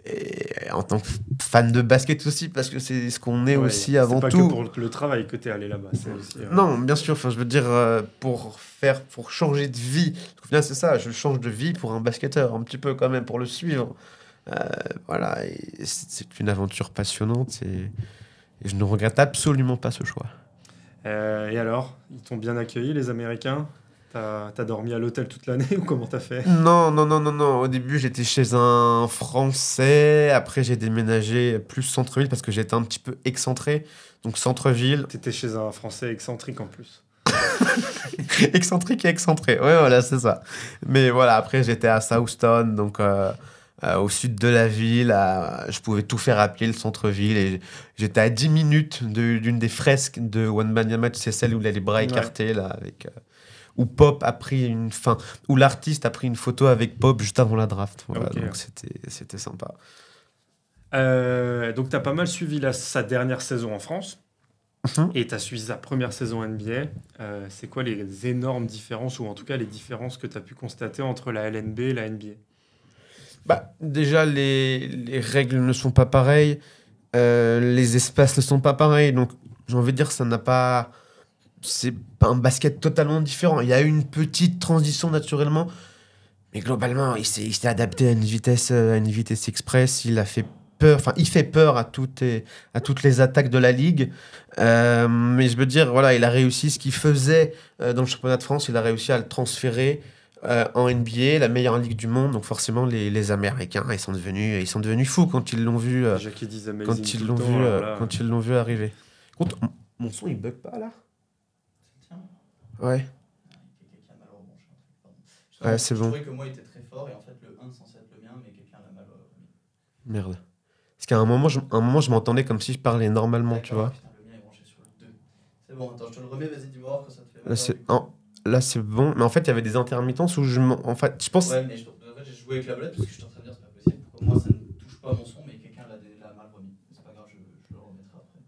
S2: Et en tant que fan de basket aussi, parce que c'est ce qu'on est aussi avant tout.
S5: C'est pas que pour le travail que t'es allé là-bas, c'est aussi...
S2: Non, bien sûr, enfin, je veux dire, pour changer de vie. Au final, c'est ça, je change de vie pour un basketteur, un petit peu quand même, pour le suivre. Voilà, et c'est une aventure passionnante et je ne regrette absolument pas ce choix.
S5: Et alors, ils t'ont bien accueilli, les Américains? T'as dormi à l'hôtel toute l'année ou comment t'as fait?
S2: Non. Au début, j'étais chez un Français. Après, j'ai déménagé plus centre-ville parce que j'étais un petit peu excentré. Donc, centre-ville.
S5: T'étais chez un Français excentrique en plus.
S2: Excentrique et excentré. Ouais, voilà, c'est ça. Mais voilà, après, j'étais à Southtown, donc au sud de la ville. Je pouvais tout faire à pied, le centre-ville. Et j'étais à 10 minutes d'une des fresques de Wembanyama. C'est celle où il a les bras écartés, là, avec... où Pop a pris où l'artiste a pris une photo avec Pop juste avant la draft. Voilà,
S5: Okay.
S2: donc c'était sympa.
S5: Donc t'as pas mal suivi sa dernière saison en France. Et t'as suivi sa première saison NBA. C'est quoi les énormes différences, ou en tout cas les différences que t'as pu constater entre la LNB et la NBA?
S2: Bah, déjà, les règles ne sont pas pareilles. Les espaces ne sont pas pareils. Donc, j'ai envie de dire, c'est pas un basket totalement différent. Il y a eu une petite transition naturellement, mais globalement, il s'est adapté à une vitesse express. Il fait peur à toutes les attaques de la ligue. Mais je veux dire, voilà, il a réussi ce qu'il faisait dans le championnat de France. Il a réussi à le transférer en NBA, la meilleure ligue du monde. Donc forcément, les Américains, ils sont devenus fous quand ils l'ont vu. Quand ils l'ont vu arriver. Contre, mon son, il bug pas là? Ouais.
S9: Quelqu'un a mal rebranché.
S2: Ouais, c'est bon.
S9: Je trouvais que moi, il était très fort et en fait, le 1 est censé être le mien, mais quelqu'un l'a mal remis.
S2: Merde. Parce qu'à un moment, je m'entendais comme si je parlais normalement, tu vois.
S9: Putain, le mien est branché sur le 2. C'est bon, attends, je te le remets, vas-y, dis-moi quand ça te fait mal.
S2: Là, c'est bon. Mais en fait, il y avait des intermittences où je pense...
S9: Ouais, mais en fait, j'ai joué avec la bolette parce que je suis en train de dire, c'est pas possible. Pour moi, ça ne touche pas à mon son, mais quelqu'un l'a mal remis. C'est pas grave, je le remettrai après.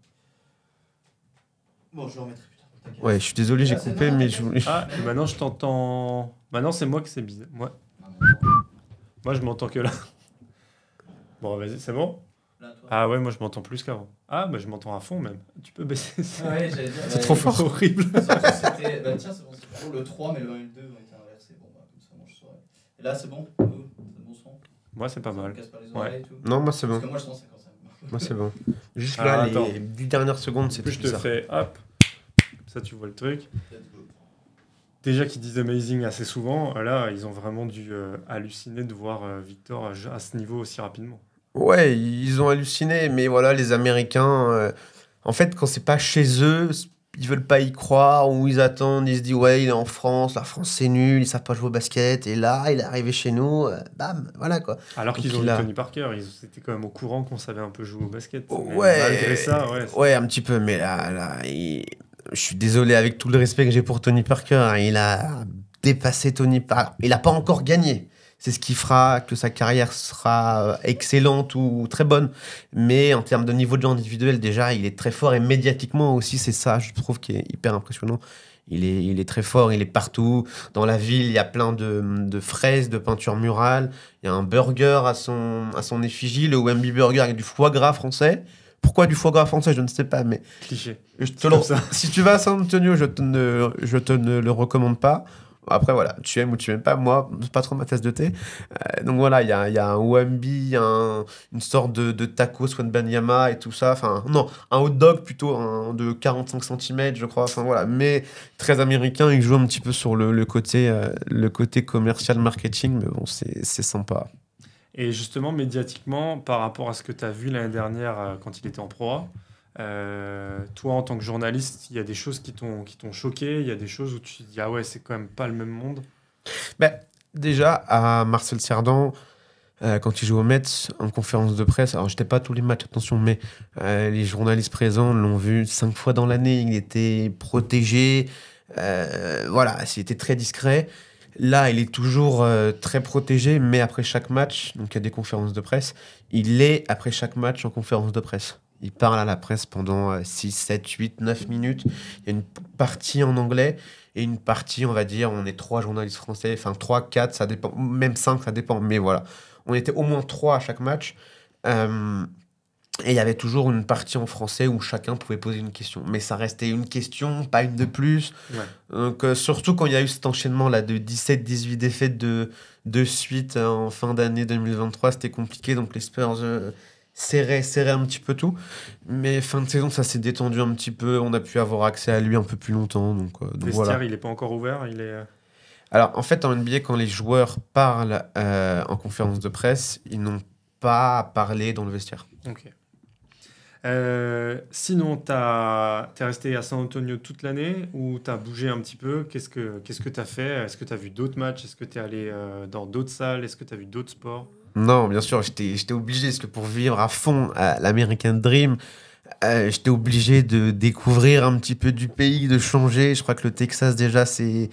S9: Bon, je le remettrai plus tard. T'inquiète.
S2: Ouais, je suis désolé, j'ai coupé, mais je...
S5: Ah, et maintenant je t'entends... Maintenant c'est moi que c'est bizarre. Moi je m'entends que là. Bon, vas-y, c'est bon?
S9: Là, toi.
S5: Ah ouais, moi je m'entends plus qu'avant. Ah, bah je m'entends à fond même. Tu peux baisser ça?
S9: Ouais, j'allais dire.
S2: C'est trop fort.
S5: C'est horrible.
S9: Bah tiens, c'est bon, c'est toujours le 3, mais le 1 et le 2 ont été inversés. Bon, bah, comme ça, moi je saurais. Et là, c'est bon? C'est bon son?
S5: Moi c'est pas
S9: Ça me
S5: mal.
S9: casse pas les oreilles et tout?
S2: Non, moi, c'est bon.
S9: Parce que moi, je sens ça quand ça me...
S2: Moi, c'est bon. Juste
S5: Alors,
S2: là,
S5: attends.
S2: les 10 dernières secondes,
S5: En
S2: c'est
S5: plus, je te
S2: bizarre.
S5: fais hop. Ça, tu vois le truc. Déjà qu'ils disent amazing assez souvent, là, ils ont vraiment dû halluciner de voir Victor à ce niveau aussi rapidement.
S2: Ouais, ils ont halluciné, mais voilà, les Américains, en fait, quand c'est pas chez eux, ils veulent pas y croire, ou ils attendent, ils se disent, ouais, il est en France, la France c'est nul, ils savent pas jouer au basket, et là, il est arrivé chez nous, bam, voilà quoi.
S5: Alors qu'ils
S2: Donc,
S5: ont
S2: il
S5: eu
S2: a-
S5: Tony Parker, ils étaient quand même au courant qu'on savait un peu jouer au basket. Mais
S2: Ouais,
S5: malgré ça, ouais.
S2: ouais, un petit peu, mais je suis désolé, avec tout le respect que j'ai pour Tony Parker, hein, il a dépassé Tony Parker, il a pas encore gagné. C'est ce qui fera que sa carrière sera excellente ou très bonne. Mais en termes de niveau de jeu individuel, déjà, il est très fort. Et médiatiquement aussi, c'est ça, je trouve, qui est hyper impressionnant. Il est très fort, il est partout. Dans la ville, il y a plein de fraises, de peintures murales. Il y a un burger à son effigie, le Wemby Burger avec du foie gras français. Pourquoi du foie gras français, je ne sais pas, mais
S5: Cliché.
S2: si tu vas à San Antonio, je te ne le recommande pas. Après, voilà, tu aimes ou tu aimes pas. Moi, c'est pas trop ma tasse de thé. Donc voilà, il y a un Wemby, une sorte de taco Swanbanyama et tout ça. Enfin, non, un hot dog plutôt de 45 cm, je crois. Enfin voilà, mais très américain. Il joue un petit peu sur le côté commercial marketing, mais bon, c'est sympa.
S5: Et justement, médiatiquement, par rapport à ce que tu as vu l'année dernière quand il était en Pro A, toi, en tant que journaliste, il y a des choses qui t'ont choqué, il y a des choses où tu te dis, ah ouais, c'est quand même pas le même monde.
S2: Ben, déjà, à Marcel Cerdan, quand il joue au Mets, en conférence de presse, alors j'étais pas à tous les matchs, attention, mais les journalistes présents l'ont vu 5 fois dans l'année, il était protégé, voilà, c'était très discret. Là, il est toujours très protégé, mais après chaque match, donc il y a des conférences de presse, il est après chaque match en conférence de presse. Il parle à la presse pendant 6, 7, 8, 9 minutes. Il y a une partie en anglais et une partie, on va dire, on est 3 journalistes français, enfin 3, 4, ça dépend, même 5, ça dépend, mais voilà. On était au moins 3 à chaque match. Et il y avait toujours une partie en français où chacun pouvait poser une question. Mais ça restait une question, pas une de plus.
S5: Ouais.
S2: Donc, surtout quand il y a eu cet enchaînement là de 17-18 défaites de suite en fin d'année 2023, c'était compliqué. Donc les Spurs serraient un petit peu tout. Mais fin de saison, ça s'est détendu un petit peu. On a pu avoir accès à lui un peu plus longtemps. Donc
S5: Vestiaire,
S2: voilà.
S5: il n'est pas encore ouvert. Il est...
S2: Alors en fait, en NBA, quand les joueurs parlent en conférence de presse, ils n'ont pas à parler dans le vestiaire.
S5: Ok. Sinon, t'es resté à San Antonio toute l'année ou t'as bougé un petit peu? Qu'est-ce que t'as fait? Est-ce que t'as vu d'autres matchs? Est-ce que t'es allé dans d'autres salles? Est-ce que t'as vu d'autres sports?
S2: Non, bien sûr, j'étais obligé, parce que pour vivre à fond l'American Dream, j'étais obligé de découvrir un petit peu du pays, de changer. Je crois que le Texas, déjà, c'est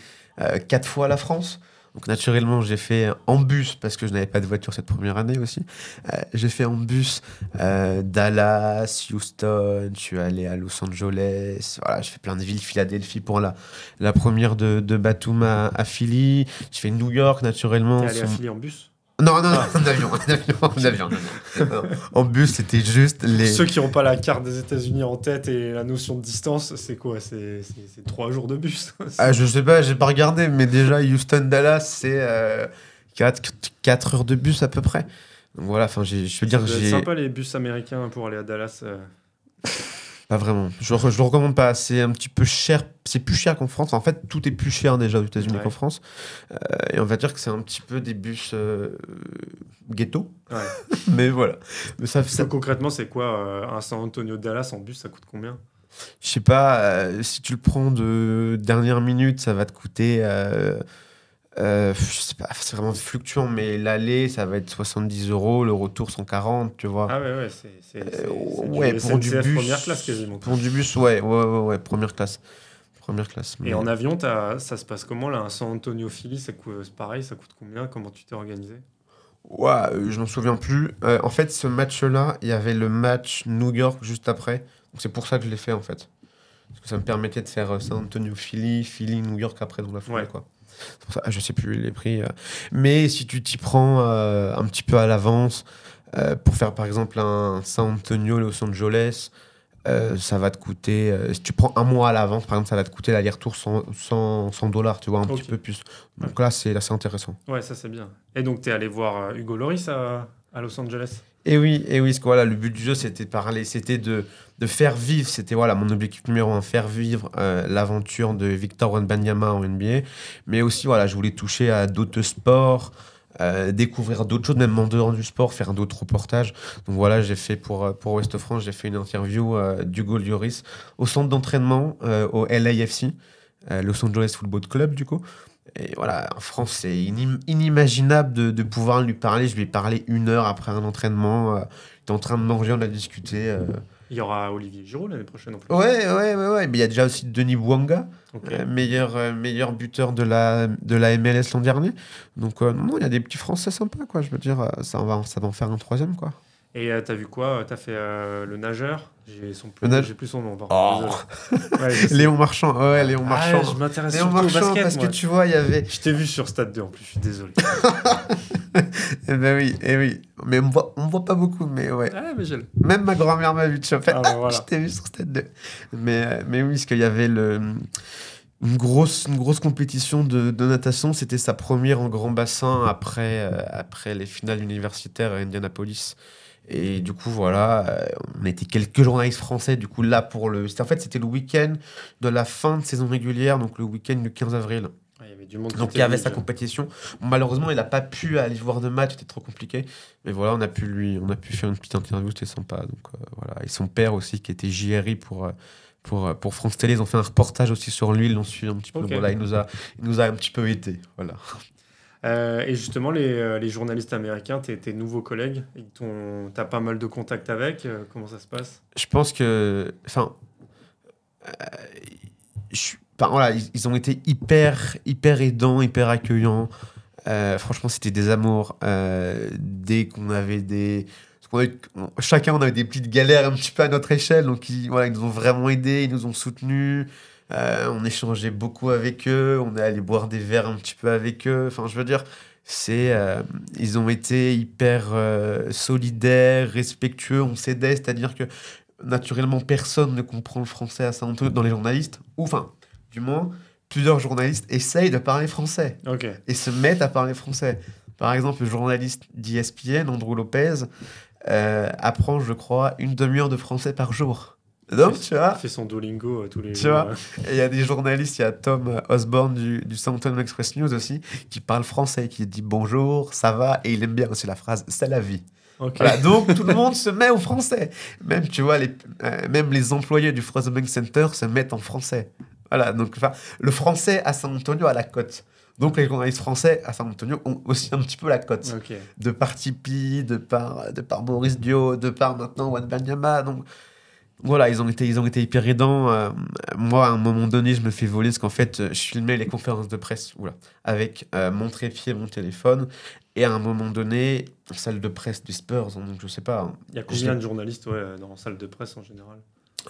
S2: 4 fois la France. Donc naturellement, j'ai fait en bus, parce que je n'avais pas de voiture cette première année aussi. J'ai fait en bus Dallas, Houston, je suis allé à Los Angeles. Voilà, j'ai fait plein de villes, Philadelphie pour la première de Batum à Philly. J'ai fait New York, naturellement.
S5: T'es allé à Philly en bus?
S2: Non, en avion. Non. En bus, c'était juste les...
S5: Ceux qui n'ont pas la carte des États-Unis en tête et la notion de distance, c'est quoi? C'est 3 jours de bus.
S2: Ah, je sais pas, j'ai pas regardé, mais déjà, Houston-Dallas, c'est 4 heures de bus à peu près. Donc voilà, enfin, je veux dire,
S5: C'est
S2: j'ai...
S5: sympa les bus américains pour aller à Dallas.
S2: Pas vraiment. Je le recommande pas. C'est un petit peu cher. C'est plus cher qu'en France. En fait, tout est plus cher déjà aux États-Unis
S5: Ouais.
S2: qu'en France. Et on va dire que c'est un petit peu des bus ghetto.
S5: Ouais.
S2: Mais voilà. Mais ça,
S5: Ça, concrètement, c'est quoi un San Antonio-Dallas en bus, ça coûte combien?
S2: je sais pas, si tu le prends de dernière minute, ça va te coûter. Je sais pas, c'est vraiment fluctuant, mais l'aller, ça va être 70 €, le retour 140, tu vois.
S5: Ah ouais, c'est
S2: Ouais, pour du
S5: SNCF
S2: bus.
S5: première classe quasiment.
S2: Pour du bus, ouais, première classe.
S5: Et en avion, ça se passe comment là? Un San Antonio-Philly, c'est pareil, ça coûte combien? Comment tu t'es organisé?
S2: Ouais, je m'en souviens plus. En fait, ce match-là, il y avait le match New York juste après. Donc c'est pour ça que je l'ai fait, en fait. Parce que ça me permettait de faire San Antonio-Philly, Philly-New York après dans la foulée,
S5: Ouais.
S2: quoi. C'est pour ça, je sais plus les prix. Mais si tu t'y prends un petit peu à l'avance, pour faire par exemple un San Antonio-Los Angeles, ça va te coûter... si tu prends un mois à l'avance, par exemple, ça va te coûter l'aller-retour $100, tu vois, un
S5: Ok.
S2: petit peu plus. Donc là, c'est assez intéressant.
S5: Ouais, ça c'est bien. Et donc, t'es allé voir Hugo Lloris à Los Angeles?
S2: parce que voilà, le but du jeu, c'était de faire vivre, c'était voilà, mon objectif numéro un, faire vivre l'aventure de Victor Wembanyama en NBA, mais aussi, voilà, je voulais toucher à d'autres sports, découvrir d'autres choses, même en dehors du sport, faire d'autres reportages. Donc voilà, j'ai fait pour Ouest France, j'ai fait une interview d'Hugo Lloris au centre d'entraînement au LAFC, Los Angeles Football Club, du coup. Et voilà, en France, c'est inimaginable de pouvoir lui parler. Je lui ai parlé 1 heure après un entraînement. Il était en train de manger, on a discuté.
S5: Il y aura Olivier Giroud l'année prochaine en plus.
S2: Ouais. Mais il y a déjà aussi Denis Bouanga,
S5: Ok.
S2: meilleur buteur de la MLS l'an dernier. Donc, non, il y a des petits Français sympas, quoi. Je veux dire, ça va en faire un 3e, quoi.
S5: Et t'as vu quoi? T'as fait le nageur? J'ai plus son nom. Par
S2: Oh.
S5: contre, désolé. Ouais, je sais.
S2: Léon Marchand, ouais, Léon Marchand.
S5: Je m'intéresse
S2: Léon
S5: surtout au
S2: Marchand,
S5: basket,
S2: parce
S5: moi.
S2: que tu vois, il y avait.
S5: Je t'ai vu sur Stade 2 en plus, je suis désolé.
S2: Eh ben oui. Mais on me voit pas beaucoup, mais ouais.
S5: Ah, mais j'ai le-
S2: Même ma grand-mère m'a vu, tu vois.
S5: Ah, bah, voilà.
S2: Je t'ai vu sur Stade 2. Mais oui, parce qu'il y avait une grosse compétition de natation. C'était sa première en grand bassin après les finales universitaires à Indianapolis. Et du coup, voilà, on était quelques journalistes français, du coup, là pour c'était le week-end de la fin de saison régulière, donc le week-end du 15 avril.
S5: Il y avait du monde qui
S2: Donc
S5: était
S2: il y avait
S5: venu,
S2: sa
S5: là.
S2: compétition. Bon, malheureusement, il n'a pas pu aller voir de match, c'était trop compliqué. Mais voilà, on a pu faire une petite interview, c'était sympa. Donc voilà, et son père aussi, qui était JRI pour France Télé, ils ont fait un reportage aussi sur lui, ils l'ont suivi un petit peu.
S5: Ok.
S2: Voilà, il nous a un petit peu aidé. Voilà.
S5: Et justement, les journalistes américains, tes nouveaux collègues, t'as pas mal de contacts avec. Comment ça se passe?
S2: Je pense que, enfin, voilà, ils ont été hyper aidants, hyper accueillants. Franchement, c'était des amours. Dès qu'on avait chacun on avait des petites galères un petit peu à notre échelle, donc ils nous ont vraiment aidés, ils nous ont soutenus. On échangeait beaucoup avec eux, on est allé boire des verres un petit peu avec eux. Enfin, je veux dire, ils ont été hyper solidaires, respectueux, on s'aidait, c'est-à-dire que naturellement personne ne comprend le français à San Antonio dans les journalistes, ou enfin, du moins, plusieurs journalistes essayent de parler français
S5: Ok.
S2: et se mettent à parler français. Par exemple, le journaliste d'ESPN, Andrew Lopez, apprend, je crois, 1/2 heure de français par jour. Donc, tu vois,
S5: Il fait son Duolingo tous les
S2: tu
S5: jours.
S2: vois, et il y a des journalistes, il y a Tom Osborne du San Antonio Express News aussi, qui parle français, qui dit bonjour, ça va, et il aime bien aussi la phrase c'est la vie.
S5: Ok.
S2: Voilà, donc tout le monde se met au français. Même, tu vois, même les employés du Frozen Bank Center se mettent en français. Voilà, donc enfin, le français à San Antonio a la cote. Donc les journalistes français à San Antonio ont aussi un petit peu la cote.
S5: Ok.
S2: De par Tipeee, de par Boris Dio, de par maintenant Wembanyama. Donc voilà, ils ont été hyper aidants. Moi, à un moment donné, je me fais voler parce qu'en fait, je filmais les conférences de presse avec mon trépied, mon téléphone. Et à un moment donné, en salle de presse des Spurs, donc je sais pas.
S5: Il y a combien de journalistes dans la salle de presse en général?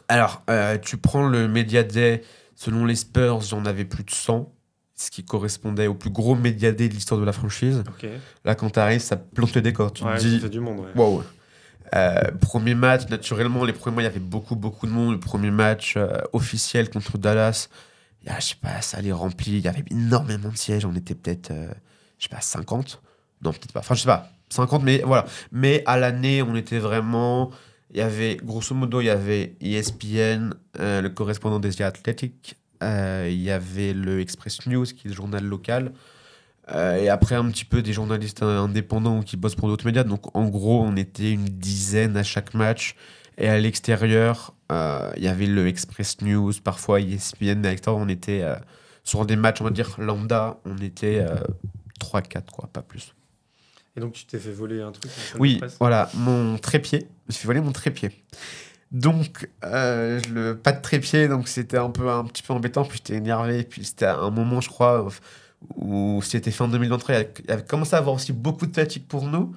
S2: Alors, tu prends le Media Day, selon les Spurs, j'en avais plus de 100, ce qui correspondait au plus gros Media Day de l'histoire de la franchise.
S5: Ok.
S2: Là, quand tu arrives, ça plante le décor. Tu
S5: Ouais,
S2: te
S5: ça
S2: dis,
S5: fait du monde, ouais.
S2: wow. Premier match, naturellement, les premiers mois, il y avait beaucoup de monde. Le premier match officiel contre Dallas, je sais pas, ça allait rempli. Il y avait énormément de sièges. On était peut-être, je sais pas, 50. Non, peut-être pas. Enfin, je sais pas, 50, mais voilà. Mais à l'année, on était vraiment. Il y avait, grosso modo, il y avait ESPN, le correspondant des The Athletic. Il y avait le Express News, qui est le journal local. Et après, un petit peu des journalistes indépendants qui bossent pour d'autres médias. Donc, en gros, on était une dizaine à chaque match. Et à l'extérieur, il y avait le Express News, parfois ESPN. Mais à l'extérieur, on était sur des matchs, on va dire, lambda. On était 3-4, quoi, pas plus.
S5: Et donc, tu t'es fait voler un truc en salle de
S2: Oui,
S5: presse?
S2: voilà, mon trépied. Je me suis fait voler mon trépied. Donc, pas de trépied, donc c'était un petit peu embêtant. Puis j'étais énervé. Puis c'était à un moment, je crois, où c'était fin 2023. Il y avait commencé à avoir aussi beaucoup de fatigue pour nous.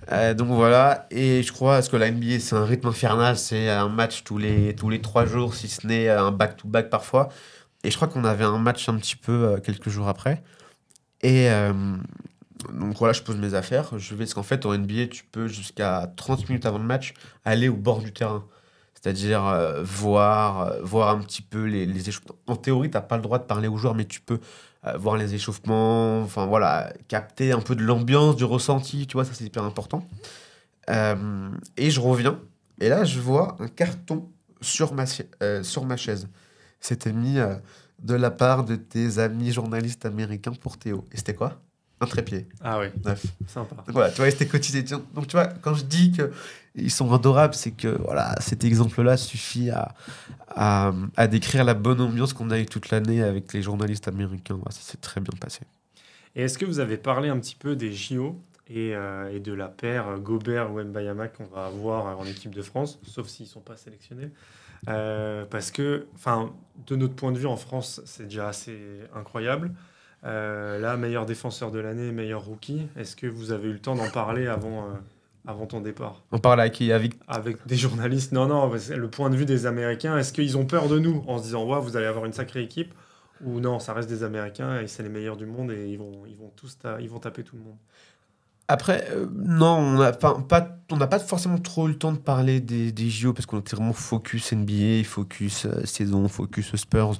S2: Donc voilà. Et je crois, parce que la NBA, c'est un rythme infernal. C'est un match tous les 3 jours, si ce n'est un back-to-back parfois. Et je crois qu'on avait un match un petit peu quelques jours après. Et donc voilà, je pose mes affaires. Je vais, parce qu'en fait, en NBA, tu peux jusqu'à 30 minutes avant le match aller au bord du terrain. C'est-à-dire voir un petit peu les échauffements. En théorie, tu n'as pas le droit de parler aux joueurs, mais tu peux voir les échauffements, enfin voilà, capter un peu de l'ambiance, du ressenti, tu vois, ça c'est hyper important. Et je reviens, et là, je vois un carton sur ma chaise. C'était mis de la part de tes amis journalistes américains pour Théo. Et c'était quoi? Un trépied.
S5: Ah oui,
S2: 9.
S5: sympa.
S2: Donc voilà, tu vois, c'était quotidien. Donc tu vois, quand je dis qu'ils sont adorables, c'est que voilà, cet exemple-là suffit à décrire la bonne ambiance qu'on a eu toute l'année avec les journalistes américains. Voilà, ça s'est très bien passé.
S5: Et est-ce que vous avez parlé un petit peu des JO et de la paire Gobert ou Mbayama qu'on va avoir en équipe de France, sauf s'ils ne sont pas sélectionnés? Parce que, de notre point de vue en France, c'est déjà assez incroyable. Là, meilleur défenseur de l'année, meilleur rookie. Est-ce que vous avez eu le temps d'en parler avant ton départ?
S2: On parle à qui? Avec
S5: des journalistes? Non, c'est le point de vue des Américains. Est-ce qu'ils ont peur de nous en se disant ouais, vous allez avoir une sacrée équipe? Ou non, ça reste des Américains et c'est les meilleurs du monde et ils vont taper tout le monde?
S2: Après, non, on n'a pas forcément trop eu le temps de parler des JO parce qu'on était vraiment focus NBA, focus saison, focus Spurs.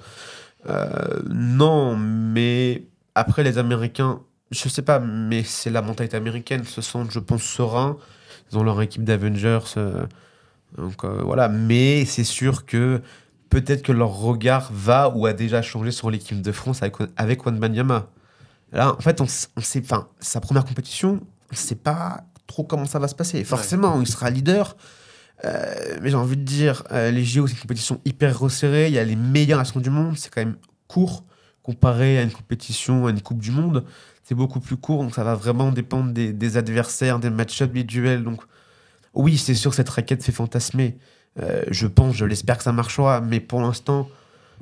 S2: Non, mais après, les Américains, je sais pas, mais c'est la mentalité américaine, se sentent, je pense, sereins. Ils ont leur équipe d'Avengers. Donc voilà, mais c'est sûr que peut-être que leur regard va ou a déjà changé sur l'équipe de France avec Wembanyama. Là, en fait, on sait, sa première compétition, on ne sait pas trop comment ça va se passer. Forcément, il sera leader. Mais j'ai envie de dire, les JO, c'est une compétition hyper resserrée. Il y a les meilleures nations du monde. C'est quand même court comparé à une compétition, à une Coupe du Monde. C'est beaucoup plus court. Donc, ça va vraiment dépendre des adversaires, des match-ups, des duels. Donc, oui, c'est sûr que cette raquette fait fantasmer. Je l'espère que ça marchera. Mais pour l'instant,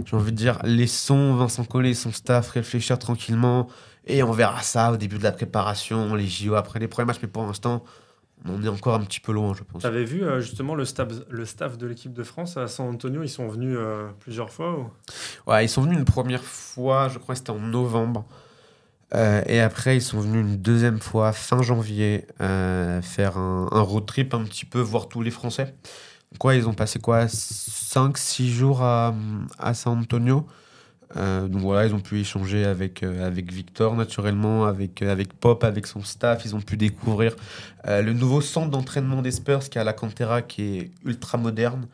S2: j'ai envie de dire, laissons Vincent Collet et son staff réfléchir tranquillement. Et on verra ça au début de la préparation, les JO après les premiers matchs. Mais pour l'instant, on est encore un petit peu loin, je pense.
S5: Tu avais vu justement le staff de l'équipe de France à San Antonio? Ils sont venus plusieurs fois ou...
S2: Ouais, ils sont venus une première fois, je crois que c'était en novembre. Et après, ils sont venus une deuxième fois, fin janvier, faire un road trip un petit peu, voir tous les Français. Ils ont passé 5-6 jours à San Antonio. Donc voilà, ils ont pu échanger avec Victor naturellement, avec Pop, avec son staff. Ils ont pu découvrir le nouveau centre d'entraînement des Spurs qui est à la Cantera, qui est ultra moderne.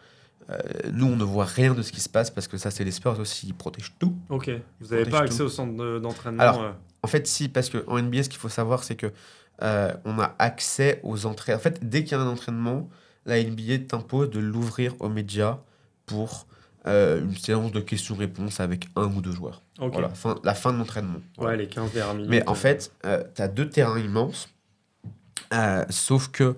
S2: Nous, on ne voit rien de ce qui se passe parce que ça, c'est les Spurs aussi, ils protègent tout.
S5: Ok, vous n'avez pas accès au centre d'entraînement?
S2: Alors, en fait, si, parce qu'en NBA, ce qu'il faut savoir, c'est que on a accès aux entraînements. En fait, dès qu'il y a un entraînement, la NBA t'impose de l'ouvrir aux médias pour une séance de questions-réponses avec 1 ou 2 joueurs.
S5: Okay.
S2: Voilà, la fin de l'entraînement.
S5: Ouais, les 15 dernières minutes.
S2: Mais en fait, tu as 2 terrains immenses, sauf que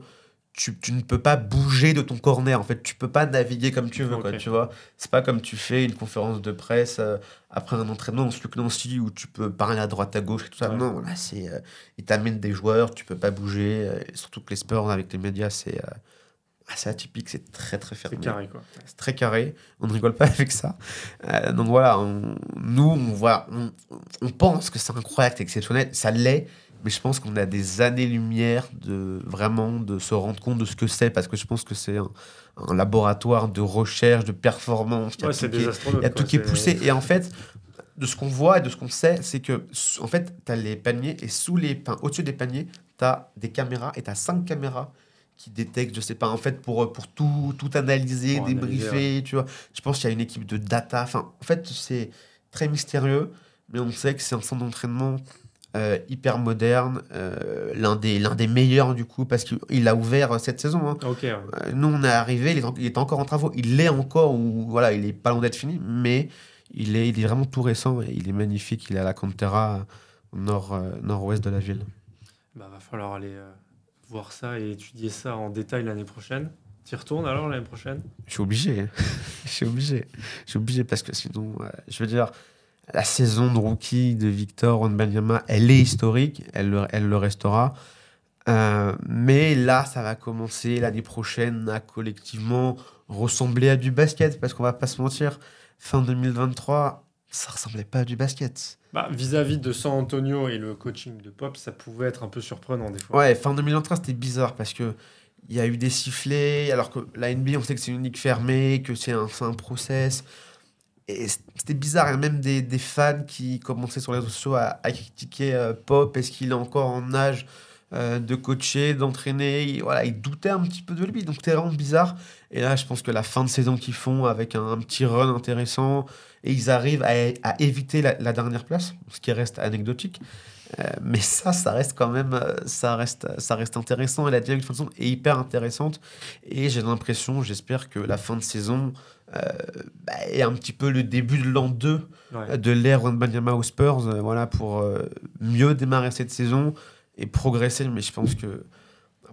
S2: tu ne peux pas bouger de ton corner. En fait, tu peux pas naviguer comme tu veux.
S5: Okay.
S2: Tu vois, c'est pas comme tu fais une conférence de presse après un entraînement en Nancy où tu peux parler à droite à gauche et tout ça. Ouais. Non, là, ils t'amènent des joueurs, tu peux pas bouger. Surtout que les Spurs avec les médias, c'est assez atypique, c'est très très fermé.
S5: C'est carré, quoi.
S2: C'est très carré, on ne rigole pas avec ça. Donc voilà, on pense que c'est incroyable, c'est exceptionnel, ça l'est, mais je pense qu'on a des années-lumière de se rendre compte de ce que c'est, parce que je pense que c'est un laboratoire de recherche, de performance.
S5: Ouais, c'est des astronautes.
S2: Il y a tout qui est poussé, et en fait, de ce qu'on voit et de ce qu'on sait, c'est que en fait, tu as les paniers, et au-dessus des paniers, tu as des caméras, et tu as 5 caméras qui détecte, je sais pas, en fait, pour tout analyser, débriefer, tu vois. Je pense qu'il y a une équipe de data. En fait, c'est très mystérieux, mais on sait que c'est un centre d'entraînement hyper moderne, l'un des meilleurs, du coup, parce qu'il a ouvert cette saison. Hein.
S5: Okay, ouais.
S2: Nous, on est arrivé, il était encore en travaux. Il l'est encore, ou voilà, il est pas loin d'être fini, mais il est vraiment tout récent, et il est magnifique. Il est à la Cantera, nord-ouest de la ville.
S5: Va falloir aller... voir ça et étudier ça en détail l'année prochaine. Tu y retournes alors l'année prochaine?
S2: Je suis obligé. Je suis obligé parce que sinon, je veux dire, la saison de rookie de Victor Wembanyama, elle est historique, elle le restera. Mais là, ça va commencer l'année prochaine à collectivement ressembler à du basket, parce qu'on va pas se mentir, fin 2023, ça ressemblait pas à du basket.
S5: Vis-à-vis de San Antonio et le coaching de Pop, ça pouvait être un peu surprenant des fois.
S2: Ouais, fin 2023, c'était bizarre parce que il y a eu des sifflets, alors que la NBA, on sait que c'est une ligue fermée, que c'est un process. Et c'était bizarre. Il y a même des fans qui commençaient sur les réseaux sociaux à critiquer Pop. Est-ce qu'il est encore en âge de coacher, d'entraîner. Voilà, il doutait un petit peu de lui, donc c'était vraiment bizarre. Et là, je pense que la fin de saison qu'ils font avec un petit run intéressant, et ils arrivent à éviter la dernière place, ce qui reste anecdotique. Mais ça reste quand même, ça reste intéressant. Et la dynamique de fin de saison est hyper intéressante. Et j'ai l'impression, j'espère que la fin de saison est un petit peu le début de l'an 2 de l'ère Wembanyama aux Spurs, voilà, pour mieux démarrer cette saison et progresser. Mais je pense que,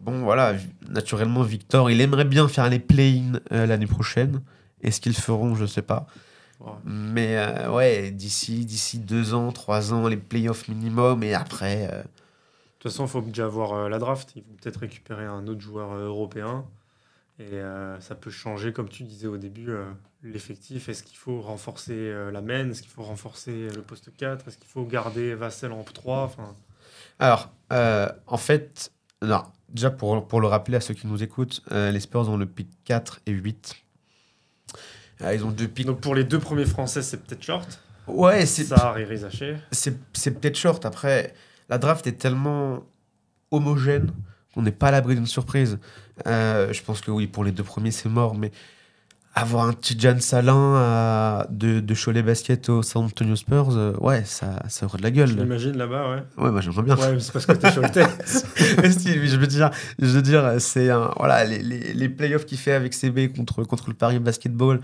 S2: bon, voilà, naturellement, Victor, il aimerait bien faire les play-in l'année prochaine. Est-ce qu'ils le feront? Je ne sais pas.
S5: Ouais.
S2: Mais ouais, d'ici 2 ans, 3 ans, les playoffs minimum, et après...
S5: De toute façon, il faut déjà voir la draft. Ils vont peut-être récupérer un autre joueur européen. Et ça peut changer, comme tu disais au début, l'effectif. Est-ce qu'il faut renforcer la main? Est-ce qu'il faut renforcer le poste 4? Est-ce qu'il faut garder Vassell en 3? Enfin...
S2: Alors, en fait, non, déjà pour le rappeler à ceux qui nous écoutent, les Spurs ont le pick 4 et 8. Ils ont 2 picks.
S5: Donc pour les 2 premiers Français, c'est peut-être short.
S2: Ouais, c'est
S5: Sarr et Rizaché.
S2: C'est peut-être short. Après, la draft est tellement homogène qu'on n'est pas à l'abri d'une surprise. Je pense que oui, pour les 2 premiers, c'est mort. Mais avoir un Tidjane Salin de Cholet Basket au San Antonio Spurs, ouais, ça aurait de la gueule.
S5: Je l'imagine là-bas, ouais.
S2: Ouais, moi j'aimerais bien.
S5: Ouais, mais c'est parce que t'es Choletais.
S2: Je veux dire, c'est voilà, les playoffs qu'il fait avec CB contre le Paris Basketball.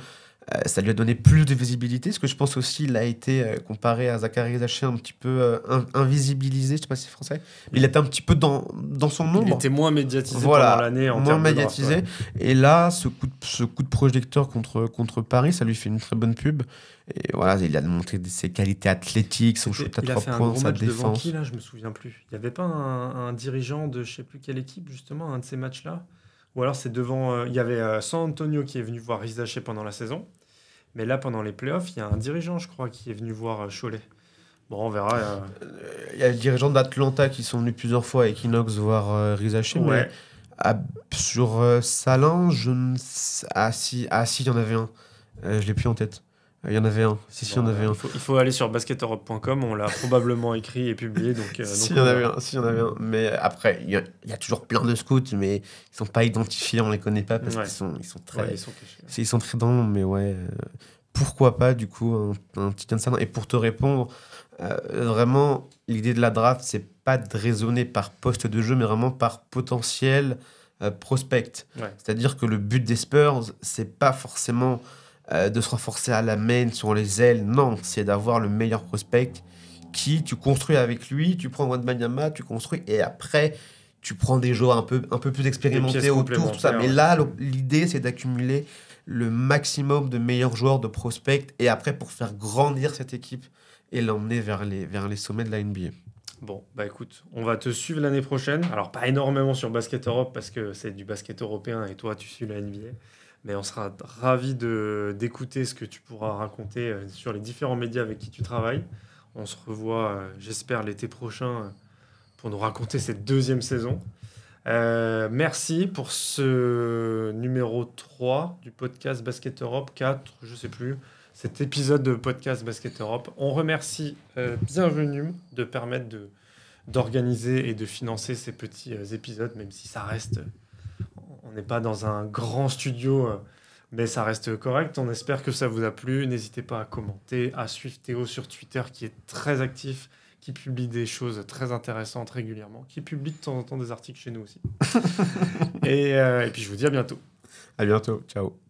S2: Ça lui a donné plus de visibilité, ce que je pense aussi il a été comparé à Zachary Rizaché un petit peu invisibilisé, je sais pas si c'est français, mais il était un petit peu dans son ombre.
S5: Il était moins médiatisé
S2: voilà,
S5: pendant l'année en
S2: moins
S5: termes
S2: médiatisé.
S5: de draft, ouais.
S2: Et là, ce coup de projecteur contre Paris, ça lui fait une très bonne pub. Et voilà, il a montré ses qualités athlétiques, son shoot à 3 points, sa
S5: défense. Devant
S2: défense.
S5: qui là, je me souviens plus. Il y avait pas un dirigeant de je sais plus quelle équipe justement, un de ces matchs-là. Ou alors c'est devant. Il y avait San Antonio qui est venu voir Rizaché pendant la saison. Mais là, pendant les playoffs, il y a un dirigeant, je crois, qui est venu voir Cholet. Bon, on verra.
S2: Il y a les dirigeants d'Atlanta qui sont venus plusieurs fois à Equinox voir Rizaché.
S5: Ouais.
S2: Mais sur Salin, je ne sais... Ah si, il y en avait un. Je l'ai plus en tête. Il y en avait un. Si, il y en avait un.
S5: Il faut aller sur basketeurope.com. On l'a probablement écrit et publié. Donc,
S2: si, il y en avait un. Mais après, il y a toujours plein de scouts, mais ils sont pas identifiés, on les connaît pas parce qu'ils sont très...
S5: Ouais, ils sont cachés.
S2: Ils sont très dans l'ombre, mais ouais... pourquoi pas, du coup, un petit Salin. Et pour te répondre, vraiment, l'idée de la draft, c'est pas de raisonner par poste de jeu, mais vraiment par potentiel prospect.
S5: Ouais.
S2: C'est-à-dire que le but des Spurs, c'est pas forcément... de se renforcer à la main, sur les ailes. Non, c'est d'avoir le meilleur prospect qui tu construis avec lui, tu prends Wembanyama, tu construis, et après, tu prends des joueurs un peu plus expérimentés autour, tout ça. Mais là, l'idée, c'est d'accumuler le maximum de meilleurs joueurs, de prospects, et après, pour faire grandir cette équipe et l'emmener vers les sommets de la NBA.
S5: Bon, bah écoute, on va te suivre l'année prochaine. Alors, pas énormément sur Basket Europe, parce que c'est du basket européen, et toi, tu suis la NBA. Mais on sera ravis d'écouter ce que tu pourras raconter sur les différents médias avec qui tu travailles. On se revoit, j'espère, l'été prochain pour nous raconter cette 2e saison. Merci pour ce numéro 3 du podcast Basket Europe, 4, je ne sais plus, cet épisode de podcast Basket Europe. On remercie Bienvenue de permettre d'organiser et de financer ces petits épisodes, même si ça reste... On n'est pas dans un grand studio, mais ça reste correct. On espère que ça vous a plu. N'hésitez pas à commenter, à suivre Théo sur Twitter, qui est très actif, qui publie des choses très intéressantes régulièrement, qui publie de temps en temps des articles chez nous aussi. Et puis je vous dis à bientôt.
S2: À bientôt. Ciao.